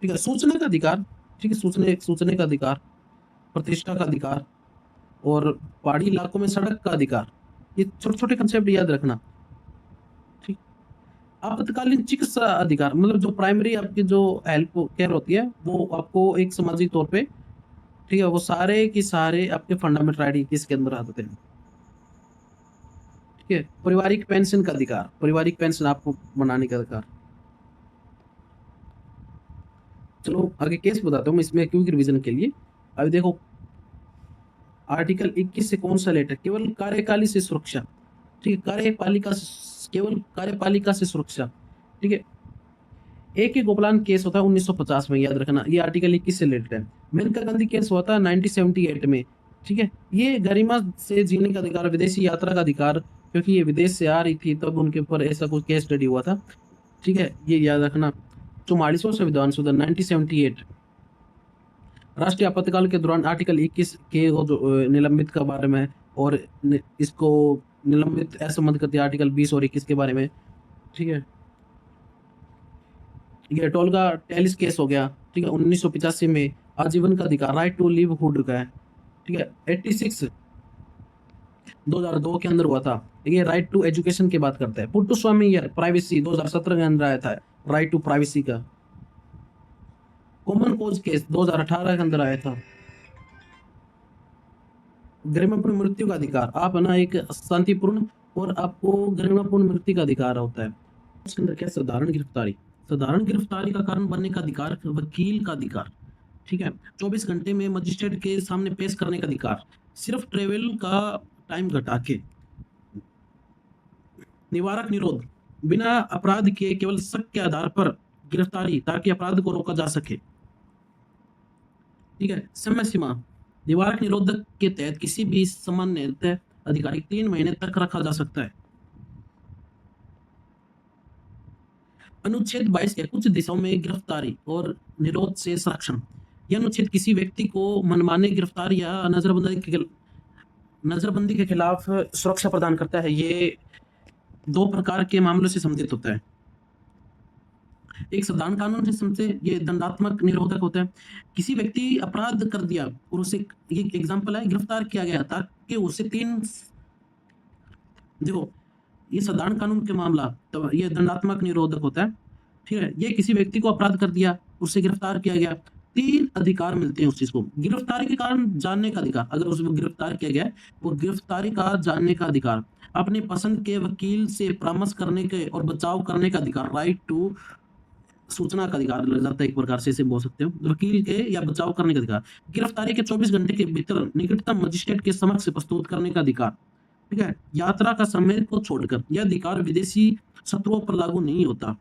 ठीक है, सूचना का अधिकार। ठीक है, सूचने का अधिकार, प्रतिष्ठा का अधिकार और पहाड़ी इलाकों में सड़क का अधिकार। ये छोटे छोटे कंसेप्ट याद रखना। ठीक, आपातकालीन चिकित्सा अधिकार, मतलब जो प्राइमरी आपकी जो हेल्थ केयर होती है वो आपको एक सामाजिक तौर पे, ठीक है, वो सारे की सारे आपके फंडामेंटल राइट किसके अंदर आते हैं। ठीक है, पारिवारिक पेंशन का अधिकार, पारिवारिक पेंशन आपको बनाने का अधिकार। चलो आगे केस बताता हूँ मैं इसमें क्योंकि रिवीजन के लिए। अभी देखो, आर्टिकल 21 से कौन सा लेटर? केवल कार्यकाली से सुरक्षा। ठीक है, केवल कार्यपालिका से सुरक्षा। ठीक है, एक ही गोपालन केस होता है 1950 में, याद रखना। ये आर्टिकल 21 से रिलेटेड है। मेनका गांधी केस हुआ था 1978 में। ठीक है, ये गरिमा से जीने का अधिकार, विदेशी यात्रा का अधिकार, क्योंकि ये विदेश से आ रही थी तब उनके ऊपर ऐसा कुछ केस स्टडी हुआ था। ठीक है, ये याद रखना। 44वां संविधान संशोधन 1978। राष्ट्रीय आपातकाल के दौरान आर्टिकल 21 के जो निलंबित के बारे में और इसको निलंबित असंबद्ध करती है आर्टिकल 20 और 21 के बारे में। ठीक है, ये टोलगा टेलिस केस हो गया। ठीक है, 1985 में आजीवन का अधिकार, राइट टू लिवहुड का है। ठीक है, 86 2002 के अंदर हुआ था, ये राइट टू एजुकेशन की बात करता है। पुट्टुस्वामी प्राइवेसी 2017 के अंदर आया था, राइट टू प्राइवेसी का। कॉमन कोज केस 2018 के अंदर आया था। गरिमापूर्ण मृत्यु का अधिकार, आप है ना एक शांतिपूर्ण और आपको गरिमापूर्ण मृत्यु का अधिकार होता है। उसके अंदर क्या? साधारण गिरफ्तारी, साधारण गिरफ्तारी का कारण बनने का अधिकार, वकील का अधिकार। ठीक है, 24 घंटे में मजिस्ट्रेट के सामने पेश करने का अधिकार, सिर्फ ट्रेवल का टाइम घटा के। निवारक निरोध, बिना अपराध के केवल शक के आधार पर गिरफ्तारी ताकि अपराध को रोका जा सके। ठीक है, समय सीमा, निवारक निरोधक के तहत किसी भी सामान्य अधिकारी 3 महीने तक रखा जा सकता है। अनुच्छेद 22 के कुछ दिशाओं में गिरफ्तारी और निरोध से संरक्षण। यह अनुच्छेद किसी व्यक्ति को मनमाने गिरफ्तार या नजरबंदी के खिलाफ सुरक्षा प्रदान करता है। ये 2 प्रकार के मामलों से संबंधित होता है। एक साधारण कानून से संबंधित, ये दंडात्मक निरोधक होता है। किसी व्यक्ति अपराध कर दिया और उसे, ये एग्जांपल है, गिरफ्तार किया गया ताकि उसे 3, देखो ये साधारण कानून के मामला, तो ये दंडात्मक निरोधक होता है। ठीक है, ये किसी व्यक्ति को अपराध कर दिया, उससे गिरफ्तार किया गया, 3 अधिकार मिलते हैं उस चीज को। गिरफ्तारी के कारण जानने का अधिकार, अगर उसको गिरफ्तार किया गया, वो गिरफ्तारी का जानने का अधिकार, अपने पसंद के वकील से परामर्श करने के और बचाव करने का अधिकार, राइट टू सूचना का अधिकार लग जाता है एक प्रकार से, इसे बोल सकते हो, वकील के या बचाव करने का अधिकार। गिरफ्तारी के 24 घंटे के भीतर निकटतम मजिस्ट्रेट के समक्ष प्रस्तुत करने का अधिकार। ठीक है, यात्रा का समय को छोड़कर यह अधिकार विदेशी शत्रुओं पर लागू नहीं होता।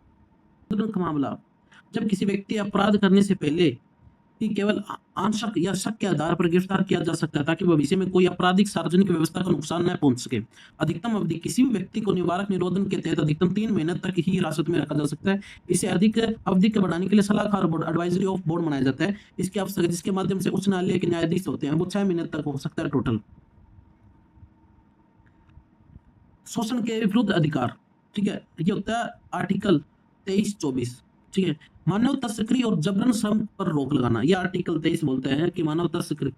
का मामला, जब किसी व्यक्ति अपराध करने से पहले कि केवल आंशक या शक के आधार पर गिरफ्तार किया जा सकता है ताकि भविष्य में कोई आपराधिक सार्वजनिक व्यवस्था को नुकसान न पहुंच सके। अधिकतम अवधि किसी भी व्यक्ति को निवारक निरोधन के तहत अधिकतम 3 महीने तक ही हिरासत में रखा जा सकता है। इसे अधिक अवधि के बढ़ाने के लिए सलाहकार बोर्ड एडवाइजरी ऑफ बोर्ड बनाया जाता है। इसकी आवश्यकता जिसके माध्यम से उच्च न्यायालय के न्यायाधीश होते हैं वो 6 महीने तक हो सकता है टोटल। शोषण के विरुद्ध अधिकार, ठीक है, ये होता है आर्टिकल 23-24, ठीक है। मानव तस्करी और जबरन श्रम पर रोक लगाना, ये आर्टिकल 23 बोलते हैं कि मानव तस्करी,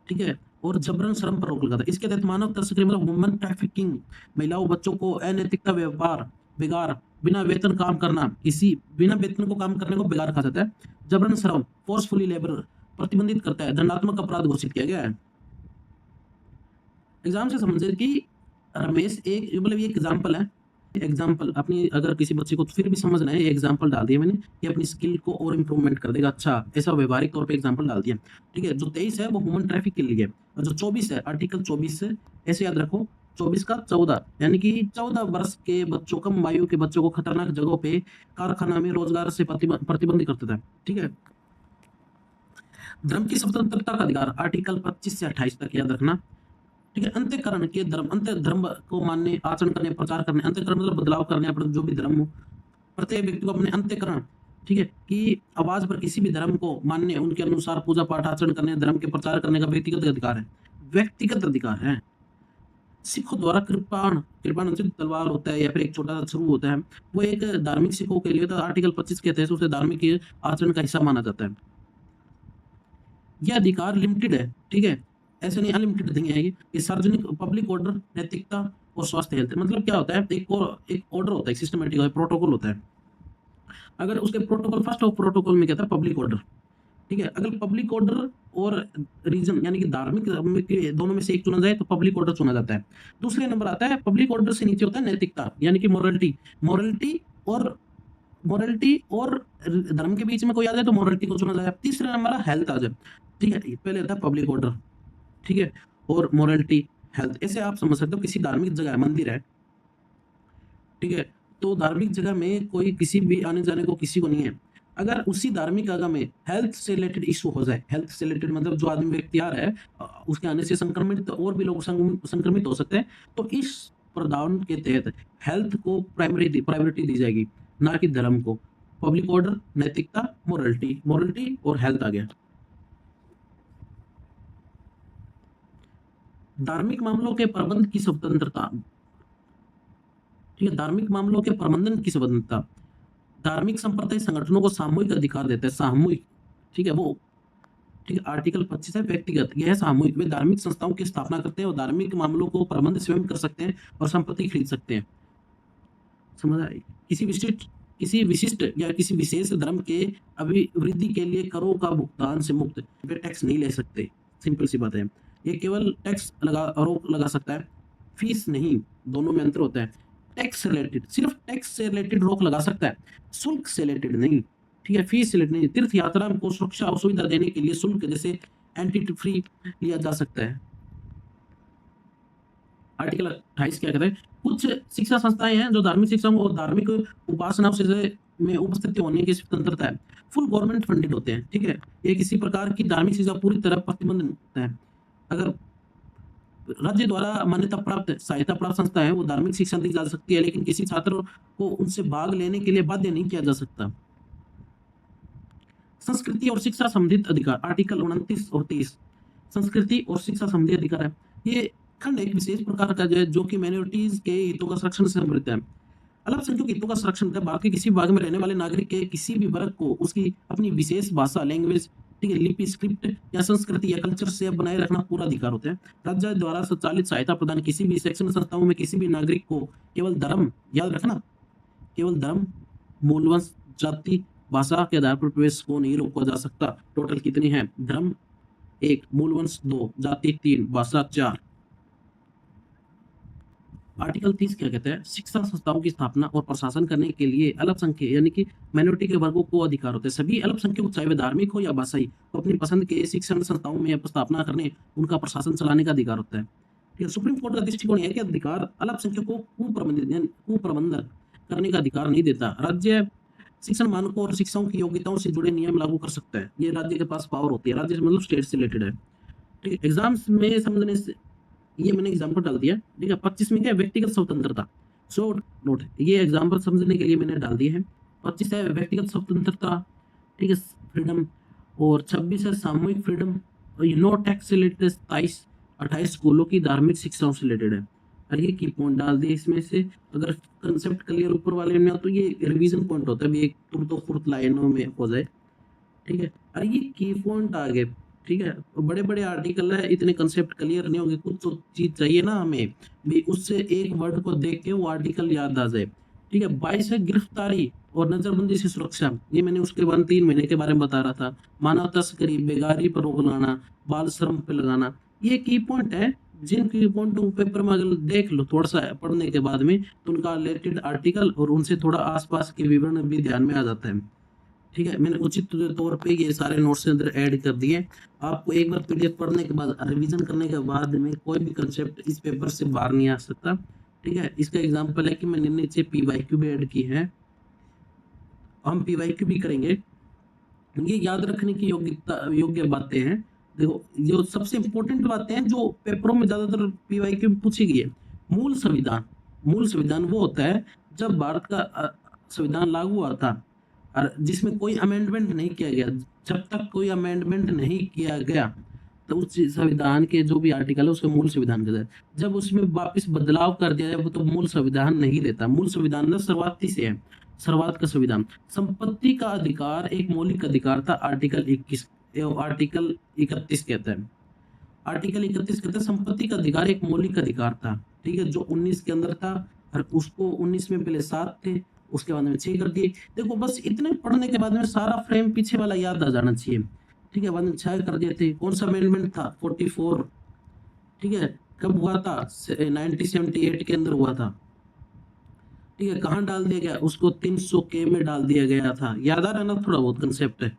ठीक है, और जबरन श्रम पर रोक लगाता है। इसके तहत मानव तस्करी मतलब वुमन ट्रैफिकिंग, महिलाओं बच्चों को अनैतिकता व्यापार, बेगार, बिना वेतन काम करना, किसी बिना वेतन को काम करने को बेगार कहा जाता है। जबरन श्रम फोर्सफुली लेबर प्रतिबंधित करता है, दंडात्मक अपराध घोषित किया गया है। एग्जाम से समझे कि रमेश एक मतलब ये एग्जाम्पल है, एग्जाम्पल अपनी अगर किसी बच्चे को फिर भी समझना है, एग्जाम्पल डाल दिया मैंने, ये अपनी स्किल को और इम्प्रूवमेंट कर देगा। अच्छा, ऐसा व्यवहारिक तौर पे एग्जाम्पल डाल दिया, ठीक है। जो 23 है वो ह्यूमन ट्रैफिक के लिए, और जो 24 है आर्टिकल 24 से ऐसे याद रखो 24 का 14 यानी कि 14 वर्ष के बच्चों, कम आयु के बच्चों को खतरनाक जगहों पे कारखाना में रोजगार से प्रतिबंध करता था, ठीक है। धर्म की स्वतंत्रता का अधिकार आर्टिकल 25 से 28 तक याद रखना, ठीक है। अंत्यकरण के धर्म, अंत्य धर्म को मानने, आचरण करने, प्रचार करने, अंत्यकरण मतलब बदलाव करने अपने जो भी धर्म हो, प्रत्येक व्यक्ति को अपने अंत्यकरण, ठीक है, कि आवाज पर किसी भी धर्म को मानने, उनके अनुसार पूजा पाठ आचरण करने, धर्म के प्रचार करने का व्यक्तिगत अधिकार है, व्यक्तिगत अधिकार है। सिखों द्वारा कृपाण, कृपाण मतलब तलवार होता है या फिर एक छोटा सा छरू होता है, वो एक धार्मिक सिखों के लिए तो आर्टिकल 25 के तहत उसे धार्मिक आचरण का हिस्सा माना जाता है। यह अधिकार लिमिटेड है, ठीक है, ऐसे नहीं अनलिमिटेड नहीं है ये सार्वजनिक पब्लिक ऑर्डर, नैतिकता और स्वास्थ्य हेल्थ। मतलब क्या होता है, एक ऑर्डर होता है, सिस्टमेटिक प्रोटोकॉल होता है। अगर उसके प्रोटोकॉल फर्स्ट ऑफ प्रोटोकॉल में क्या था, पब्लिक ऑर्डर, ठीक है। अगर पब्लिक ऑर्डर और रीजन यानी कि धार्मिक के दोनों में से एक चुना जाए तो पब्लिक ऑर्डर चुना जाता है। दूसरे नंबर आता है पब्लिक ऑर्डर से नीचे होता है नैतिकता यानी कि मोरलिटी, मोरलिटी और धर्म के बीच में कोई आ जाए तो मोरलिटी को चुना जाए। तीसरे नंबर हेल्थ आ जाए, ठीक है। पहले आता है पब्लिक ऑर्डर, ठीक है, और मोरलिटी, हेल्थ। ऐसे आप समझ सकते हो किसी धार्मिक जगह है, मंदिर है, ठीक है, तो धार्मिक जगह में कोई किसी भी आने जाने को किसी को नहीं है। अगर उसी धार्मिक जगह में हेल्थ से रिलेटेड इशू हो जाए, हेल्थ से रिलेटेड मतलब जो आदमी व्यक्ति आ रहा है उसके आने से संक्रमित और भी लोग संक्रमित हो सकते हैं, तो इस प्रावधान के तहत हेल्थ को प्रायोरिटी दी जाएगी, ना कि धर्म को। पब्लिक ऑर्डर, नैतिकता, मोरलिटी और हेल्थ आ गया। धार्मिक मामलों के प्रबंध की स्वतंत्रता, ठीक है, धार्मिक मामलों के प्रबंधन की स्वतंत्रता धार्मिक संप्रदाय संगठनों को सामूहिक अधिकार देता है, सामूहिक, ठीक है, वो, ठीक है। आर्टिकल 25 है व्यक्तिगत, यह है सामूहिक, वे धार्मिक संस्थाओं की स्थापना करते हैं और धार्मिक मामलों को प्रबंध स्वयं कर सकते हैं और संपत्ति खरीद सकते हैं। समझ आए? किसी विशिष्ट या किसी विशेष धर्म के अभिवृद्धि के लिए करों का भुगतान से मुक्त वे टैक्स नहीं ले सकते, सिंपल सी बात है। ये केवल टैक्स रोक लगा सकता है, फीस नहीं, दोनों में अंतर होता है। टैक्स रिलेटेड, सिर्फ टैक्स से रिलेटेड रोक लगा सकता है, शुल्क से रिलेटेड नहीं, ठीक है, फीस से रिलेटेड नहीं। तीर्थ यात्रा को सुरक्षा और सुविधा देने के लिए शुल्क जैसे एंटी फ्री लिया जा सकता है। आर्टिकल 28 क्या कहता है, कुछ शिक्षा संस्थाएं हैं जो धार्मिक शिक्षा और धार्मिक उपासना से में उपस्थिति होने की स्वतंत्रता है, फुल गवर्नमेंट फंडेड होते हैं, ठीक है। ये किसी प्रकार की धार्मिक शिक्षा पूरी तरह प्रतिबंधित है। अगर राज्य द्वारा मान्यता प्राप्त सहायता प्राप्त संस्था है वो धार्मिक शिक्षा दी जा सकती है, लेकिन किसी छात्र को उनसे भाग लेने के लिए बाध्य नहीं किया जा सकता। संस्कृति और शिक्षा संबंधित अधिकार आर्टिकल 29 और 30 संस्कृति और शिक्षा संबंधी अधिकार है। ये खंड एक विशेष प्रकार का जो कि माइनॉरिटीज के हितों का संरक्षण से समृद्ध है। अल्पसंख्यकों के हितों का संरक्षण है, भारत के किसी भाग में रहने वाले नागरिक के किसी भी वर्ग को उसकी अपनी विशेष भाषा, लैंग्वेज, ठीक है, लिपि, स्क्रिप्ट या संस्कृति या कल्चर से बनाए रखना पूरा अधिकार होता है। राज्य द्वारा संचालित सहायता प्रदान किसी भी शैक्षणिक संस्थाओं में किसी भी नागरिक को केवल धर्म, याद रखना, केवल धर्म, मूलवंश, जाति, भाषा के आधार पर प्रवेश को नहीं रोका जा सकता। टोटल कितने हैं, धर्म 1, मूलवंश 2, जाति 3, भाषा 4। आर्टिकल 30 क्या कहता है, शिक्षा संस्थाओं की स्थापना और प्रशासन करने के लिए अल्पसंख्यक यानी कि माइनॉरिटी के वर्गों को अधिकार होते हैं। सभी अल्पसंख्यक चाहे वे धार्मिक हो या भाषाई तो अपनी पसंद के शिक्षण संस्थाओं में स्थापना करने, उनका प्रशासन चलाने का अधिकार होता है, ठीक है, सुप्रीम कोर्ट का दृष्टिकोण है कि अधिकार अल्पसंख्यकों को कुप्रबंधन करने का अधिकार नहीं देता। राज्य शिक्षण मानकों और शिक्षकों की योग्यताओं से जुड़े नियम लागू कर सकता है। ये राज्य के पास पावर होती है। राज्य से मतलब स्टेट से रिलेटेड है। ठीक है, एग्जाम्स में समझने से ये मैंने एग्जाम्पल डाल दिया। ठीक है, 25 में क्या है, व्यक्तिगत स्वतंत्रता। सो नोट, ये एग्जाम्पल समझने के लिए मैंने डाल दिए हैं। 25 है व्यक्तिगत स्वतंत्रता, ठीक है, फ्रीडम। और 26 है सामूहिक फ्रीडम। और ये नो टैक्स से रिलेटेड 28 स्कूलों की धार्मिक शिक्षाओं से रिलेटेड है। और ये की पॉइंट डाल दिए इसमें से। अगर कंसेप्ट क्लियर ऊपर वाले में हो तो ये रिवीजन पॉइंट होता है, भी एक तुर्त फुर्त लाइनों में हो जाए। ठीक है, और ये की पॉइंट आ गए। ठीक है, बड़े बड़े आर्टिकल है, इतने कंसेप्ट क्लियर नहीं होंगे, कुछ तो चीज चाहिए ना हमें भी, उससे एक वर्ड को देख के वो आर्टिकल याद आ जाए। ठीक है, 22 है गिरफ्तारी और नजरबंदी से सुरक्षा। ये मैंने उसके बाद 3 महीने के बारे में बता रहा था। मानव तस्करी, बेगारी पर रोक लगाना, बाल श्रम पे लगाना, ये की पॉइंट है। जिन की पॉइंट पेपर में अगर देख लो थोड़ा सा पढ़ने के बाद में, तो उनका रिलेटेड आर्टिकल और उनसे थोड़ा आसपास के विवरण भी ध्यान में आ जाता है। ठीक है, मैंने उचित तौर पे ये सारे नोट्स के अंदर ऐड कर दिए। आपको एक बार पीडीएफ पढ़ने के बाद, रिवीजन करने के बाद में कोई भी कंसेप्ट इस पेपर से बाहर नहीं आ सकता। ठीक है, इसका एग्जांपल है कि मैंने नीचे पीवाईक्यू भी ऐड की है। हम पीवाईक्यू भी करेंगे। ये याद रखने की योग्य बातें हैं। देखो, जो सबसे इंपॉर्टेंट बातें हैं जो पेपरों में ज्यादातर पीवाईक्यू में पूछी गई है। मूल संविधान। मूल संविधान वो होता है जब भारत का संविधान लागू हुआ था और जिसमें कोई अमेंडमेंट नहीं किया गया। जब तक कोई अमेंडमेंट नहीं किया गया तो उस संविधान के जो भी आर्टिकल है उसके मूल संविधान के तहत। जब उसमें वापस बदलाव कर दिया जाए वो तो मूल संविधान नहीं रहता। मूल संविधान ना शुरुआती से है, शुरुआत का संविधान। संपत्ति का अधिकार एक मौलिक अधिकार था, आर्टिकल 21 आर्टिकल 31 कहता है। आर्टिकल 31 कहता है संपत्ति का अधिकार एक मौलिक अधिकार था। ठीक है, जो 19 के अंदर था और उसको 19 में पहले 7 थे, उसके बाद में 6 कर दिए। देखो, बस इतने पढ़ने के बाद में सारा फ्रेम पीछे वाला याद आ जाना चाहिए। ठीक है, बाद में 6 कर दिए थे। कौन सा अमेंडमेंट था? 44। ठीक है, कब हुआ था? 1978 के अंदर हुआ था। ठीक है, कहाँ डाल दिया गया उसको? 300 के में डाल दिया गया था। याद आ रहा है ना थोड़ा बहुत कंसेप्ट है।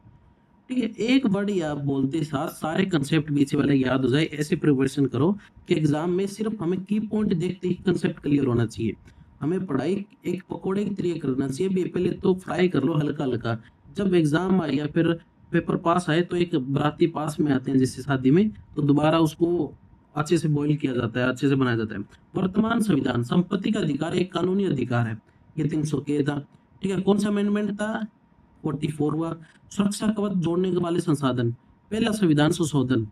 ठीक है, एक वर्ड या बोलते साथ सारे कंसेप्ट पीछे वाले याद हो जाए, ऐसे प्रिपरेशन करो कि एग्जाम में सिर्फ हमें की पॉइंट देखते ही कंसेप्ट क्लियर होना चाहिए। हमें पढ़ाई एक पकोड़े की तरीके करना चाहिए भी, पहले तो फ्राई कर लो हल्का हल्का। जब एग्जाम आए या फिर पेपर पास आए तो एक बराती पास में आते हैं जैसे शादी में, तो दोबारा उसको अच्छे से बॉईल किया जाता है, अच्छे से बनाया जाता है। वर्तमान संविधान, संपत्ति का अधिकार एक कानूनी अधिकार है। ये 300 के था। ठीक है, कौन सा अमेंडमेंट था? 44 हुआ। सुरक्षा कवच जोड़ने के वाले संसाधन, पहला संविधान संशोधन।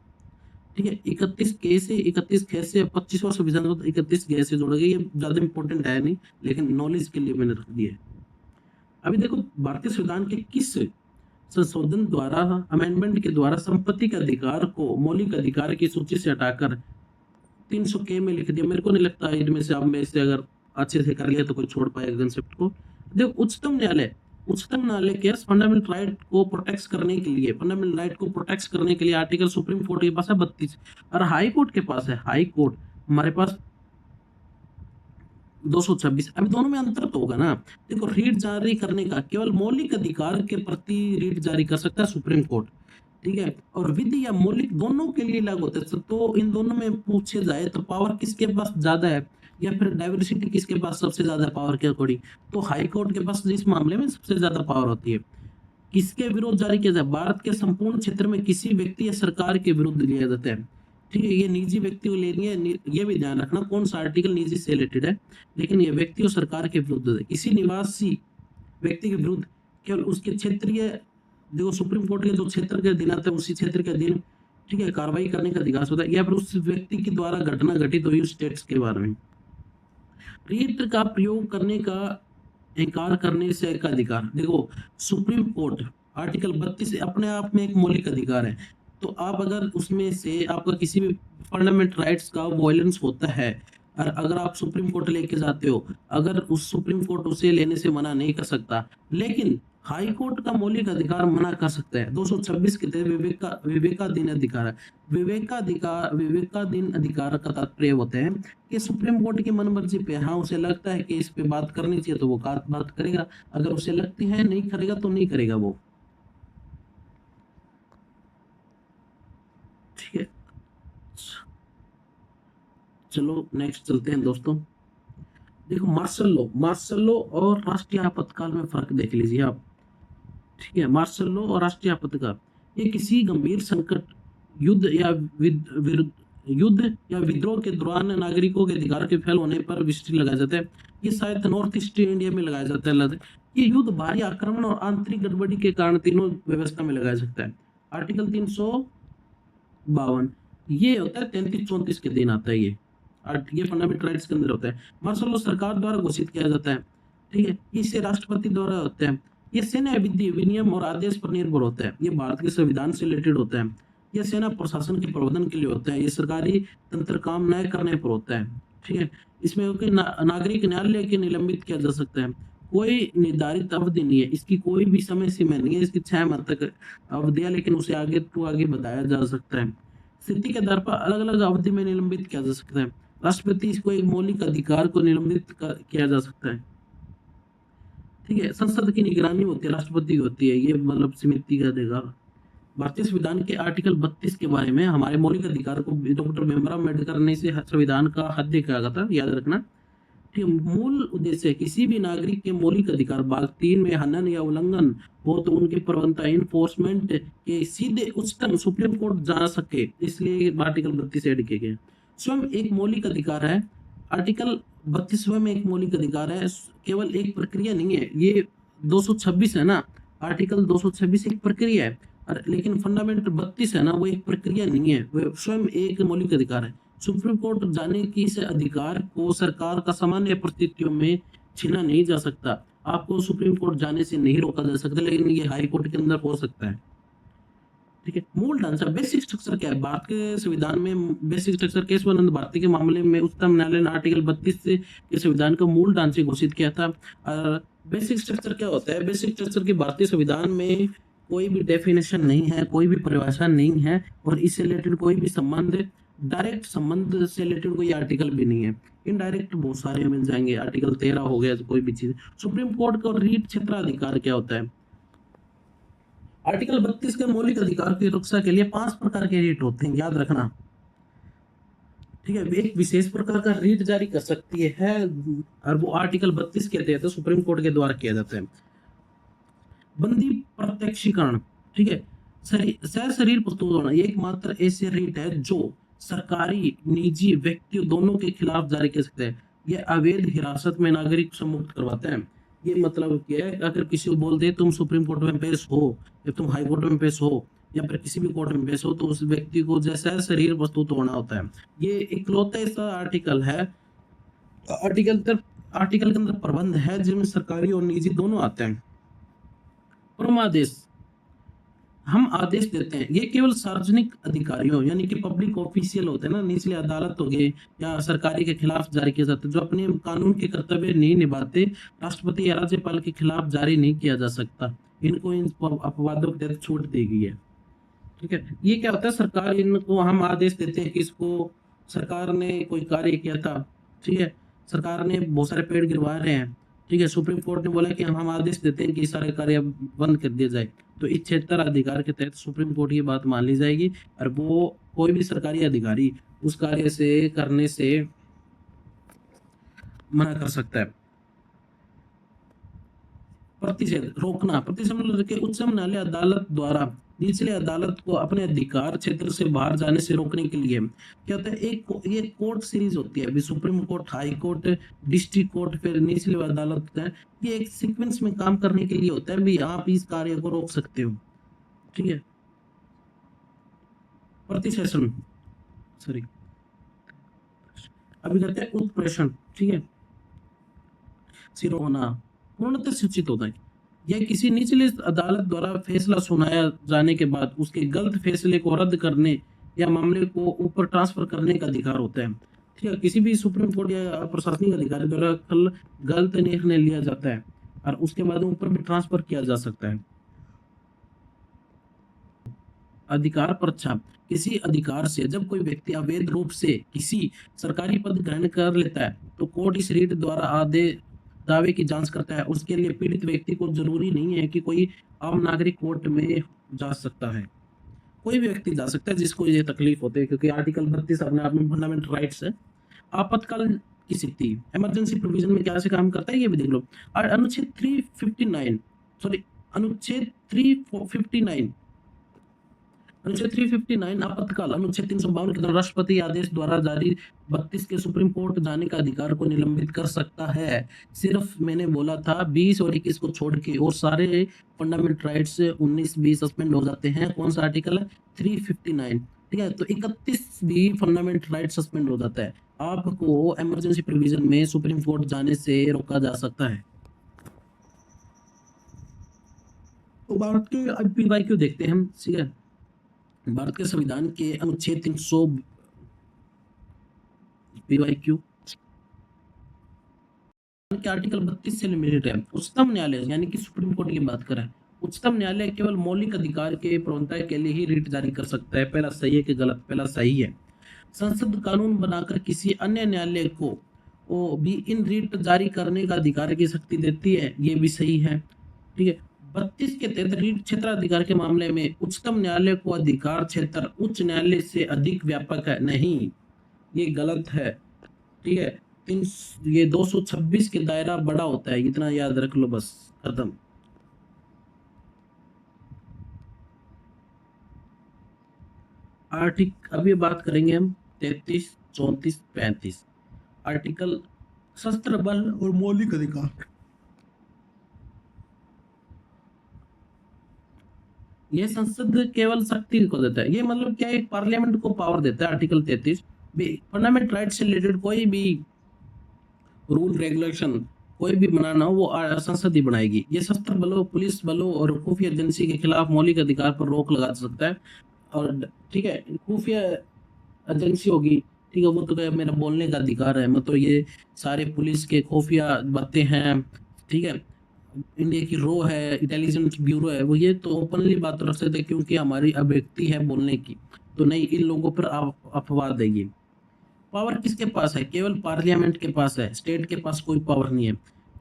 ठीक है, 31 के से 31 खे से 25वां संविधान को 31 गे से जोड़ा गया। ये ज्यादा इंपॉर्टेंट है नहीं, लेकिन नॉलेज के लिए मैंने रख दिया है। अभी देखो, भारतीय संविधान के किस संशोधन द्वारा, अमेंडमेंट के द्वारा संपत्ति के अधिकार को मौलिक अधिकार की सूची से हटाकर 300 के में लिख दिया। मेरे को नहीं लगता इनमें से आप में से अगर अच्छे से कर लिया तो कोई छोड़ पाएगा कंसेप्ट को। देखो, उच्चतम न्यायालय के फंडामेंटल राइट को प्रोटेक्ट करने के लिए, फंडामेंटल राइट को प्रोटेक्ट करने के लिए आर्टिकल सुप्रीम कोर्ट के पास है 32 और हाई कोर्ट के पास है, हाई कोर्ट हमारे पास 226। अभी दोनों में अंतर तो होगा ना। देखो, रीट जारी करने का केवल मौलिक अधिकार के प्रति रीट जारी कर सकता है सुप्रीम कोर्ट। ठीक है, और विधि या मौलिक दोनों के लिए लागू होता है। तो इन दोनों में पूछे जाए तो पावर किसके पास ज्यादा है, या फिर डाइवर्सिटी किसके पास सबसे ज्यादा पावर के अकॉर्डिंग, तो हाई कोर्ट के पास इस मामले में सबसे ज्यादा पावर होती है। किसके विरुद्ध जारी किया जाए? भारत के संपूर्ण क्षेत्र में किसी व्यक्ति या सरकार के विरुद्ध लिया जाता है। ठीक है, ये निजी व्यक्ति को लेनी है, ये भी ध्यान रखना कौन सा आर्टिकल निजी से रिलेटेड है, लेकिन ये व्यक्ति और सरकार के विरुद्ध है। किसी निवासी व्यक्ति के विरुद्ध केवल उसके क्षेत्रीय, देखो सुप्रीम कोर्ट के जो क्षेत्र के अधीन आता है उसी क्षेत्र के अधीन, ठीक है, कार्रवाई करने का अधिकार होता है, या फिर उस व्यक्ति के द्वारा घटना घटित हुई उस टेक्स के बारे में। रीट का प्रयोग करने का इनकार करने से का अधिकार, देखो सुप्रीम कोर्ट आर्टिकल 32 अपने आप में एक मौलिक अधिकार है। तो आप अगर उसमें से आपका किसी भी फंडामेंटल राइट्स का वायलेंस होता है और अगर आप सुप्रीम कोर्ट लेके जाते हो, अगर उस सुप्रीम कोर्ट उसे लेने से मना नहीं कर सकता, लेकिन हाई कोर्ट का मौलिक अधिकार मना कर सकता है। 226 के तहत विवेकाधीन अधिकार है। विवेकाधीन अधिकार का तात्पर्य होता है कि सुप्रीम कोर्ट की मनमर्जी पे, हाँ उसे लगता है कि इस पे बात करनी चाहिए तो वो बात करेगा, अगर उसे लगती है नहीं करेगा तो नहीं करेगा वो। ठीक है, चलो नेक्स्ट चलते हैं दोस्तों। देखो मार्शल लॉ और राष्ट्रीय आपातकाल में फर्क देख लीजिए आप। ठीक है, मार्शल लॉ और राष्ट्रीय आपातकाल, ये किसी गंभीर संकट, युद्ध या विरुद्ध युद्ध या विद्रोह के दौरान नागरिकों के अधिकार के फैल होने पर विशिष्ट लगाया जाता है। ये शायद नॉर्थ ईस्ट इंडिया में लगाया जाता है। ये युद्ध बाहरी आक्रमण और आंतरिक गड़बड़ी के कारण तीनों व्यवस्था में लगाया सकता है। आर्टिकल 352 ये होता है 33-34 के दिन आता है ये फंडामेंटल राइट्स के अंदर होता है। मार्शल लॉ सरकार द्वारा घोषित किया जाता है। ठीक है, इसे राष्ट्रपति द्वारा होता है। ये सेना विधि विनियम और आदेश पर निर्भर होता है। ये भारत के संविधान से रिलेटेड होता है। यह सेना प्रशासन के प्रबंधन के लिए होता है। ये सरकारी तंत्र काम न करने पर होता है। ठीक है, इसमें नागरिक न्यायालय के निलंबित किया जा सकता है। कोई निर्धारित अवधि नहीं है, इसकी कोई भी समय सीमा नहीं है। इसकी 6 माह तक अवधि है, लेकिन उसे आगे बढ़ाया जा सकता है। स्थिति के आधार पर अलग अलग अवधि में निलंबित किया जा सकता है। राष्ट्रपति इसको एक मौलिक अधिकार को निलंबित किया जा सकता है। ठीक है, संसद की निगरानी होती है, राष्ट्रपति होती है, ये मतलब समिति का अधिकार। भारतीय संविधान के आर्टिकल 32 के बारे में, हमारे मौलिक अधिकार को डॉक्टर भीमराव अम्बेडकर ने इसे संविधान का हृदय कहा गया था, याद रखना। ठीक है, मूल उद्देश्य किसी भी नागरिक के मौलिक अधिकार भाग 3 में हनन या उल्लंघन हो तो उनके प्रबंधन इन्फोर्समेंट के सीधे उच्चतम सुप्रीम कोर्ट जा सके, इसलिए आर्टिकल 32 ऐड किए गए। स्वयं एक मौलिक अधिकार है। आर्टिकल 32 स्वयं एक मौलिक अधिकार है, केवल एक प्रक्रिया नहीं है। ये 226 है ना, आर्टिकल 226 एक प्रक्रिया है, लेकिन फंडामेंटल 32 है ना, वो एक प्रक्रिया नहीं है, वो स्वयं एक मौलिक अधिकार है। सुप्रीम कोर्ट जाने की इस अधिकार को सरकार का सामान्य परिस्थितियों में छीना नहीं जा सकता। आपको सुप्रीम कोर्ट जाने से नहीं रोका जा सकता, लेकिन ये हाई कोर्ट के अंदर हो सकता है। ठीक है, मूल ढांचा, बेसिक स्ट्रक्चर क्या है भारत के संविधान में? बेसिक स्ट्रक्चर केशवानंद भारती के मामले में उच्चतम न्यायालय ने आर्टिकल 32 से के संविधान का मूल ढांचे घोषित किया था। बेसिक स्ट्रक्चर क्या होता है? बेसिक स्ट्रक्चर की भारतीय संविधान में कोई भी डेफिनेशन नहीं है, कोई भी परिभाषा नहीं है, और इससे रिलेटेड कोई भी संबंध, डायरेक्ट संबंध से रिलेटेड कोई आर्टिकल भी नहीं है। इनडायरेक्ट बहुत सारे मिल जाएंगे, आर्टिकल 13 हो गया, कोई भी चीज। सुप्रीम कोर्ट का रीट क्षेत्राधिकार क्या होता है? आर्टिकल 32 के मौलिक अधिकार की रक्षा के लिए 5 प्रकार के रीट होते हैं, याद रखना। ठीक है, एक विशेष प्रकार का रीट जारी कर सकती है, और वो आर्टिकल 32 के तहत सुप्रीम कोर्ट के द्वारा किया जाता है। बंदी प्रत्यक्षीकरण, ठीक है, शरीर प्रस्तुत होना, ये एकमात्र ऐसे रीट है जो सरकारी निजी व्यक्तियों दोनों के खिलाफ जारी कर सकते हैं। ये अवैध हिरासत में नागरिक से मुक्त करवाते हैं। ये मतलब क्या है, अगर किसी को बोल दे तुम सुप्रीम कोर्ट में पेश हो, या तुम हाई कोर्ट में पेश हो, या फिर किसी भी कोर्ट में पेश हो, तो उस व्यक्ति को जैसा शरीर प्रस्तुत होना होता है। ये इकलौता ऐसा आर्टिकल है, आर्टिकल के अंदर प्रबंध है जिनमें सरकारी और निजी दोनों आते हैं। परमादेश, हम आदेश देते हैं, ये केवल सार्वजनिक अधिकारियों यानी कि पब्लिक ऑफिशियल होते हैं ना, निचली अदालत हो गए या सरकारी के खिलाफ जारी किए जाते हैं, जो अपने कानून के कर्तव्य नहीं निभाते, राष्ट्रपति या राज्यपाल के खिलाफ जारी नहीं किया जा सकता। इनको इन अपवादों के तहत छूट दी गई है। ठीक है, ये क्या होता है, सरकार, इनको हम आदेश देते हैं कि इसको, सरकार ने कोई कार्य किया था, ठीक है, सरकार ने बहुत सारे पेड़ गिरवा रहे हैं, ठीक है, सुप्रीम कोर्ट ने बोला कि हम आदेश देते हैं कि सारे कार्य बंद कर दिया जाए, तो इस क्षेत्र अधिकार के तहत सुप्रीम कोर्ट की बात मान ली जाएगी, और वो कोई भी सरकारी अधिकारी उस कार्य से करने से मना कर सकता है। प्रतिषेध, रोकना, प्रतिषेध मतलब कि उच्चतम न्यायालय अदालत द्वारा निचले अदालत को अपने अधिकार क्षेत्र से बाहर जाने से रोकने के लिए क्या होता है, ये कोर्ट सीरीज होती है, अभी supreme court, high court, district court, फिर निचले अदालत होता है। ये एक सीक्वेंस में काम करने के लिए होता है, भी आप इस कार्य को रोक सकते हो। ठीक है, प्रतिशेषण, सॉरी, अभी कहते हैं उत्प्रेषण। ठीक है, सिरो होना, पूर्णतः सूचित होता है, यह किसी निचली अदालत द्वारा फैसला सुनाया जाने के बाद उसके गलत फैसले को रद्द करने या मामले को ऊपर ट्रांसफर करने का अधिकार होता है। ठीक है, किसी भी सुप्रीम कोर्ट या प्रशासनिक अधिकारी द्वारा गलत निर्णय लिया जाता है और उसके बाद ऊपर भी ट्रांसफर किया जा सकता है। अधिकार परीक्षा, किसी अधिकार से जब कोई व्यक्ति अवैध रूप से किसी सरकारी पद ग्रहण कर लेता है तो कोर्ट इस रीट द्वारा आदे दावे की जांच करता है। उसके लिए पीड़ित व्यक्ति को जरूरी नहीं है कि कोई आम नागरिक कोर्ट में जा सकता है, कोई भी व्यक्ति जा सकता है जिसको ये तकलीफ होती है, क्योंकि आर्टिकल 32 अपने आप में फंडामेंटल राइट्स है। आपातकाल की स्थिति, इमरजेंसी प्रोविजन में क्या से काम करता है ये भी देख लो। और अनुच्छेद 359 सॉरी अनुच्छेद 359 अनुच्छेद 359 आपातकाल अनुच्छेद 352 के तहत राष्ट्रपति आदेश द्वारा जारी 32 के सुप्रीम कोर्ट जाने का अधिकार को निलंबित कर सकता है। सिर्फ मैंने बोला था 20 और 21 को छोड़ के और सारे फंडामेंटल राइट्स 19-20 सस्पेंड हो जाते हैं। कौन सा आर्टिकल है? 359। ठीक है, तो 31 भी फंडामेंटल राइट सस्पेंड हो जाता है। आपको इमरजेंसी प्रोविजन में सुप्रीम कोर्ट जाने से रोका जा सकता है। तो भारत के पीवाईक्यू देखते हैं हम। ठीक है, भारत के संविधान के अनुच्छेद 300 पीवाईक्यू के आर्टिकल 32 से लिमिटेड है। उच्चतम न्यायालय यानी कि सुप्रीम कोर्ट की बात करें, उच्चतम न्यायालय केवल मौलिक अधिकार के प्रवक्ता के लिए ही रिट जारी कर सकता है। पहला सही है कि गलत? पहला सही है। संसद कानून बनाकर किसी अन्य न्यायालय को वो भी इन रिट जारी करने का अधिकार की शक्ति देती है, ये भी सही है। ठीक है, 32 के तहत रीट क्षेत्राधिकार के मामले में उच्चतम न्यायालय को अधिकार क्षेत्र उच्च न्यायालय से अधिक व्यापक है, नहीं, ये गलत है। ठीक है, ये 226 के दायरा बड़ा होता है, इतना याद रख लो, बस खत्म। अभी बात करेंगे हम 33, 34, 35 आर्टिकल सशस्त्र बल और मौलिक अधिकार। ये संसद केवल शक्ति को देता है, ये मतलब क्या, एक पार्लियामेंट को पावर देता है। आर्टिकल 33 फंडामेंटल राइट से रिलेटेड कोई भी रूल रेगुलेशन कोई भी बनाना हो वो संसद ही बनाएगी। ये सशस्त्र बलों, पुलिस बलों और खुफिया एजेंसी के खिलाफ मौलिक अधिकार पर रोक लगा सकता है। और ठीक है, खुफिया एजेंसी होगी, ठीक है, वो तो क्या, मेरा बोलने का अधिकार है, मतलब ये सारे पुलिस के खुफिया बातें हैं, ठीक है, इंडिया की रो है, इंटेलिजेंस ब्यूरो है, वो ये तो ओपनली बात रख सकते हैं क्योंकि हमारी अभिव्यक्ति है बोलने की, तो नहीं इन लोगों पर अफवाह देगी। पावर किसके पास है? केवल पार्लियामेंट के पास है, स्टेट के पास कोई पावर नहीं है।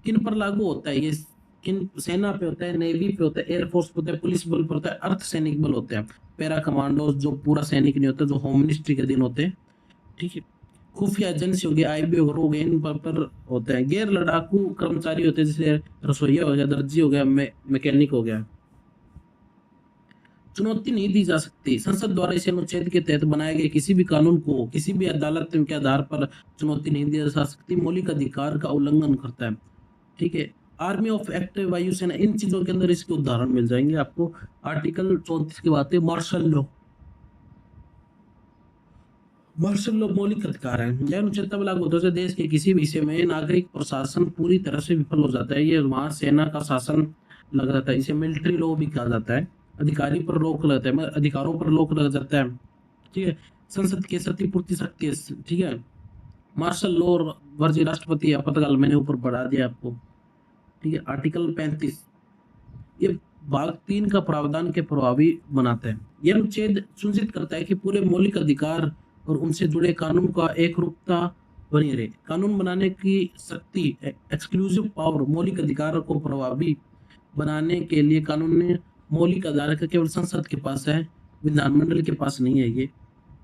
किन पर लागू होता है ये? किन? सेना पे होता है, नेवी पे होता है, एयरफोर्स पे होता है, पुलिस बल पर होता है, अर्ध सैनिक बल होते हैं, पैरा कमांडो जो पूरा सैनिक नहीं होता, जो होम मिनिस्ट्री के दिन होते हैं। ठीक है, खुफिया एजेंसी हो गया, आईबी हो गए, इन पर होते हैं। गैर लड़ाकू कर्मचारी होते हैं, जैसे रसोईया हो गया, दर्जी हो गया, मैकेनिक हो गया। चुनौती नहीं दी जा सकती। संसद द्वारा इस अनुच्छेद के तहत बनाए गए किसी भी कानून को किसी भी अदालत के आधार पर चुनौती नहीं दी जा सकती, मौलिक अधिकार का उल्लंघन करता है। ठीक है, आर्मी ऑफ एक्ट, वायुसेना, इन चीजों के अंदर इसके उदाहरण मिल जाएंगे आपको। आर्टिकल 34 की बात है, मार्शल लॉ। मार्शल लॉ मौलिक अधिकार है। यह अनुच्छेद तब लागू होता है देश के किसी भी हिस्से में नागरिक प्रशासन पूरी तरह से विफल हो जाता है, ये वहां सेना का शासन लग जाता है, इसे मिलिट्री लॉ भी कहा जाता है। अधिकारी पर रोक लगता है, अधिकारों पर रोक लग जाता है। ठीक है, संसद की क्षतिपूर्ति शक्ति है। ठीक है, मार्शल लॉ वर्जी राष्ट्रपति आपातकाल, मैंने ऊपर बढ़ा दिया आपको। ठीक है, आर्टिकल 35 ये भाग 3 का प्रावधान के प्रभावी बनाता है। यह अनुच्छेद सुनिश्चित करता है कि पूरे मौलिक अधिकार और उनसे जुड़े कानून का एक रूपता बनी रहे। कानून बनाने की शक्ति, एक्सक्लूसिव पावर, मौलिक अधिकार को प्रभावी बनाने के लिए कानून मौलिक अधिकार केवल संसद के पास है, विधानमंडल के पास नहीं है। ये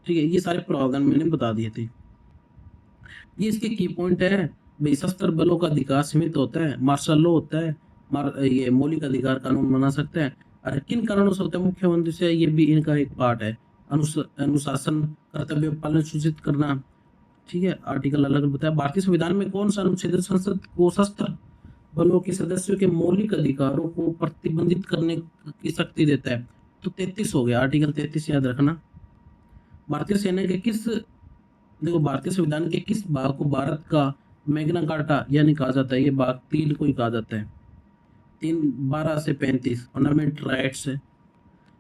ठीक है, ये सारे प्रावधान मैंने बता दिए थे। ये इसके की पॉइंट है भाई, सशस्त्र बलों का अधिकार सीमित होता है, मार्शल लॉ होता है, ये मौलिक अधिकार कानून बना सकते हैं। और किन कारणों से होता है? मुख्यमंत्री से, ये भी इनका एक पार्ट है। अनुशासन, कर्तव्य पालन सुनिश्चित करना। ठीक है, आर्टिकल अलग बताया। भारतीय संविधान में कौन सा अनुच्छेद संसद को सशस्त्र बलों के सदस्यों के मौलिक अधिकारों को प्रतिबंधित करने की शक्ति देता है? तो 33 हो गया, आर्टिकल 33 याद रखना। भारतीय सेना के किस, देखो, भारतीय संविधान के किस भाग को भारत का मैग्ना कार्टा यानी कहा जाता है? ये भाग 3 को ही कहा जाता है। 12 से 35 फंडामेंटल राइट्स है।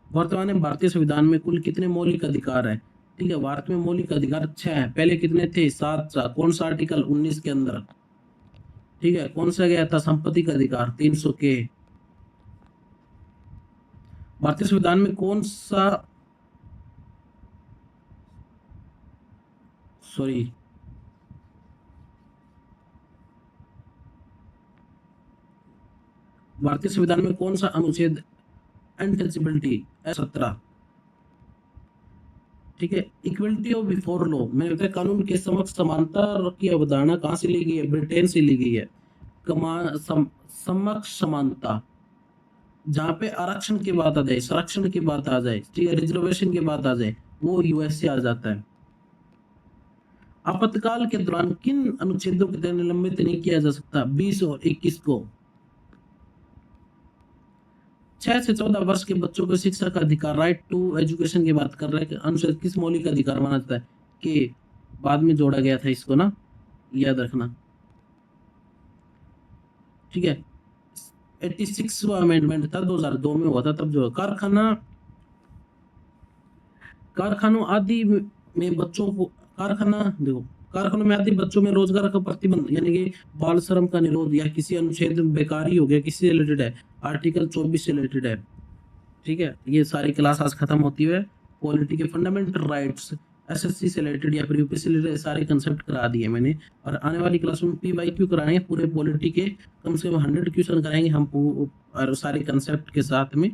वर्तमान में भारतीय संविधान में कुल कितने मौलिक अधिकार है? ठीक है, भारत में मौलिक अधिकार 6 है, पहले कितने थे? 7। कौन सा आर्टिकल? 19 के अंदर। ठीक है, कौन सा गया था? संपत्ति का अधिकार 300 के। भारतीय संविधान में कौन सा, सॉरी, भारतीय संविधान में कौन सा अनुच्छेद अनटचेबिलिटी 17? ठीक है। इक्वलिटी ऑफ बिफोर लॉ, मैंने बताया कानून के समक्ष समानता की अवधारणा कहाँ से ली गई है? ब्रिटेन से ली गई है। समक्ष समानता, जहाँ पे आरक्षण की बात आ जाए, संरक्षण की बात आ जाए, ठीक है, रिजर्वेशन की बात आ जाए, वो यूएस से आ जाता है। आपातकाल के दौरान किन अनुच्छेदों के तहत निलंबित नहीं किया जा सकता? 20 और 21 को। 6 से 14 वर्ष के बच्चों को शिक्षा का अधिकार, राइट टू एजुकेशन की बात कर रहा है कि अनुच्छेद किस मौलिक अधिकार माना जाता है? कि बाद में जोड़ा गया था इसको ना, याद रखना, ठीक है। 86वां अमेंडमेंट था, 2002 में हुआ था, तब जो कारखानों आदि में बच्चों को कारखानों में आदि बच्चों में रोजगार का प्रतिबंध, यानी कि बाल श्रम का निरोध या किसी अनुच्छेद बेकारी हो गया, किसी से रिलेटेड है? आर्टिकल 24 से रिलेटेड है, ठीक है। ये सारी क्लास आज खत्म होती है। पॉलिटी के फंडामेंटल राइट्स एसएससी से रिलेटेड या फिर यूपीएससी से रिलेटेड सारे कंसेप्ट करा दिए मैंने, और आने वाली क्लास में पीवाईक्यू कराएंगे पूरे पॉलिटी के, कम से कम 100 क्वेश्चन कराएंगे हम और सारे कंसेप्ट के साथ में।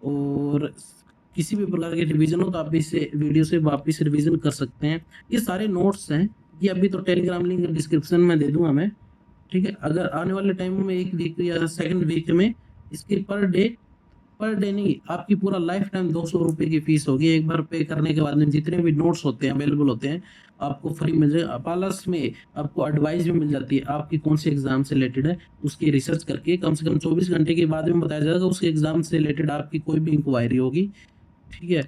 और किसी भी प्रकार के रिवीजन हो तो आप इस वीडियो से वापस रिवीजन कर सकते हैं। ये सारे नोट्स हैं, ये अभी तो टेलीग्राम लिंक डिस्क्रिप्शन में दे दूंगा मैं, ठीक है। अगर आने वाले टाइम में एक वीक या सेकंड वीक में इसकी पर डे नहीं, आपकी पूरा लाइफ टाइम 200 रुपये की फीस होगी। एक बार पे करने के बाद में जितने भी नोट्स होते हैं अवेलेबल होते हैं आपको फ्री मिल जाएगा। प्लस में आपको एडवाइस भी मिल जाती है, आपकी कौन से एग्जाम से रिलेटेड है उसकी रिसर्च करके कम से कम 24 घंटे के बाद में बताया जाएगा उसके एग्जाम से रिलेटेड आपकी कोई भी इंक्वायरी होगी, ठीक है।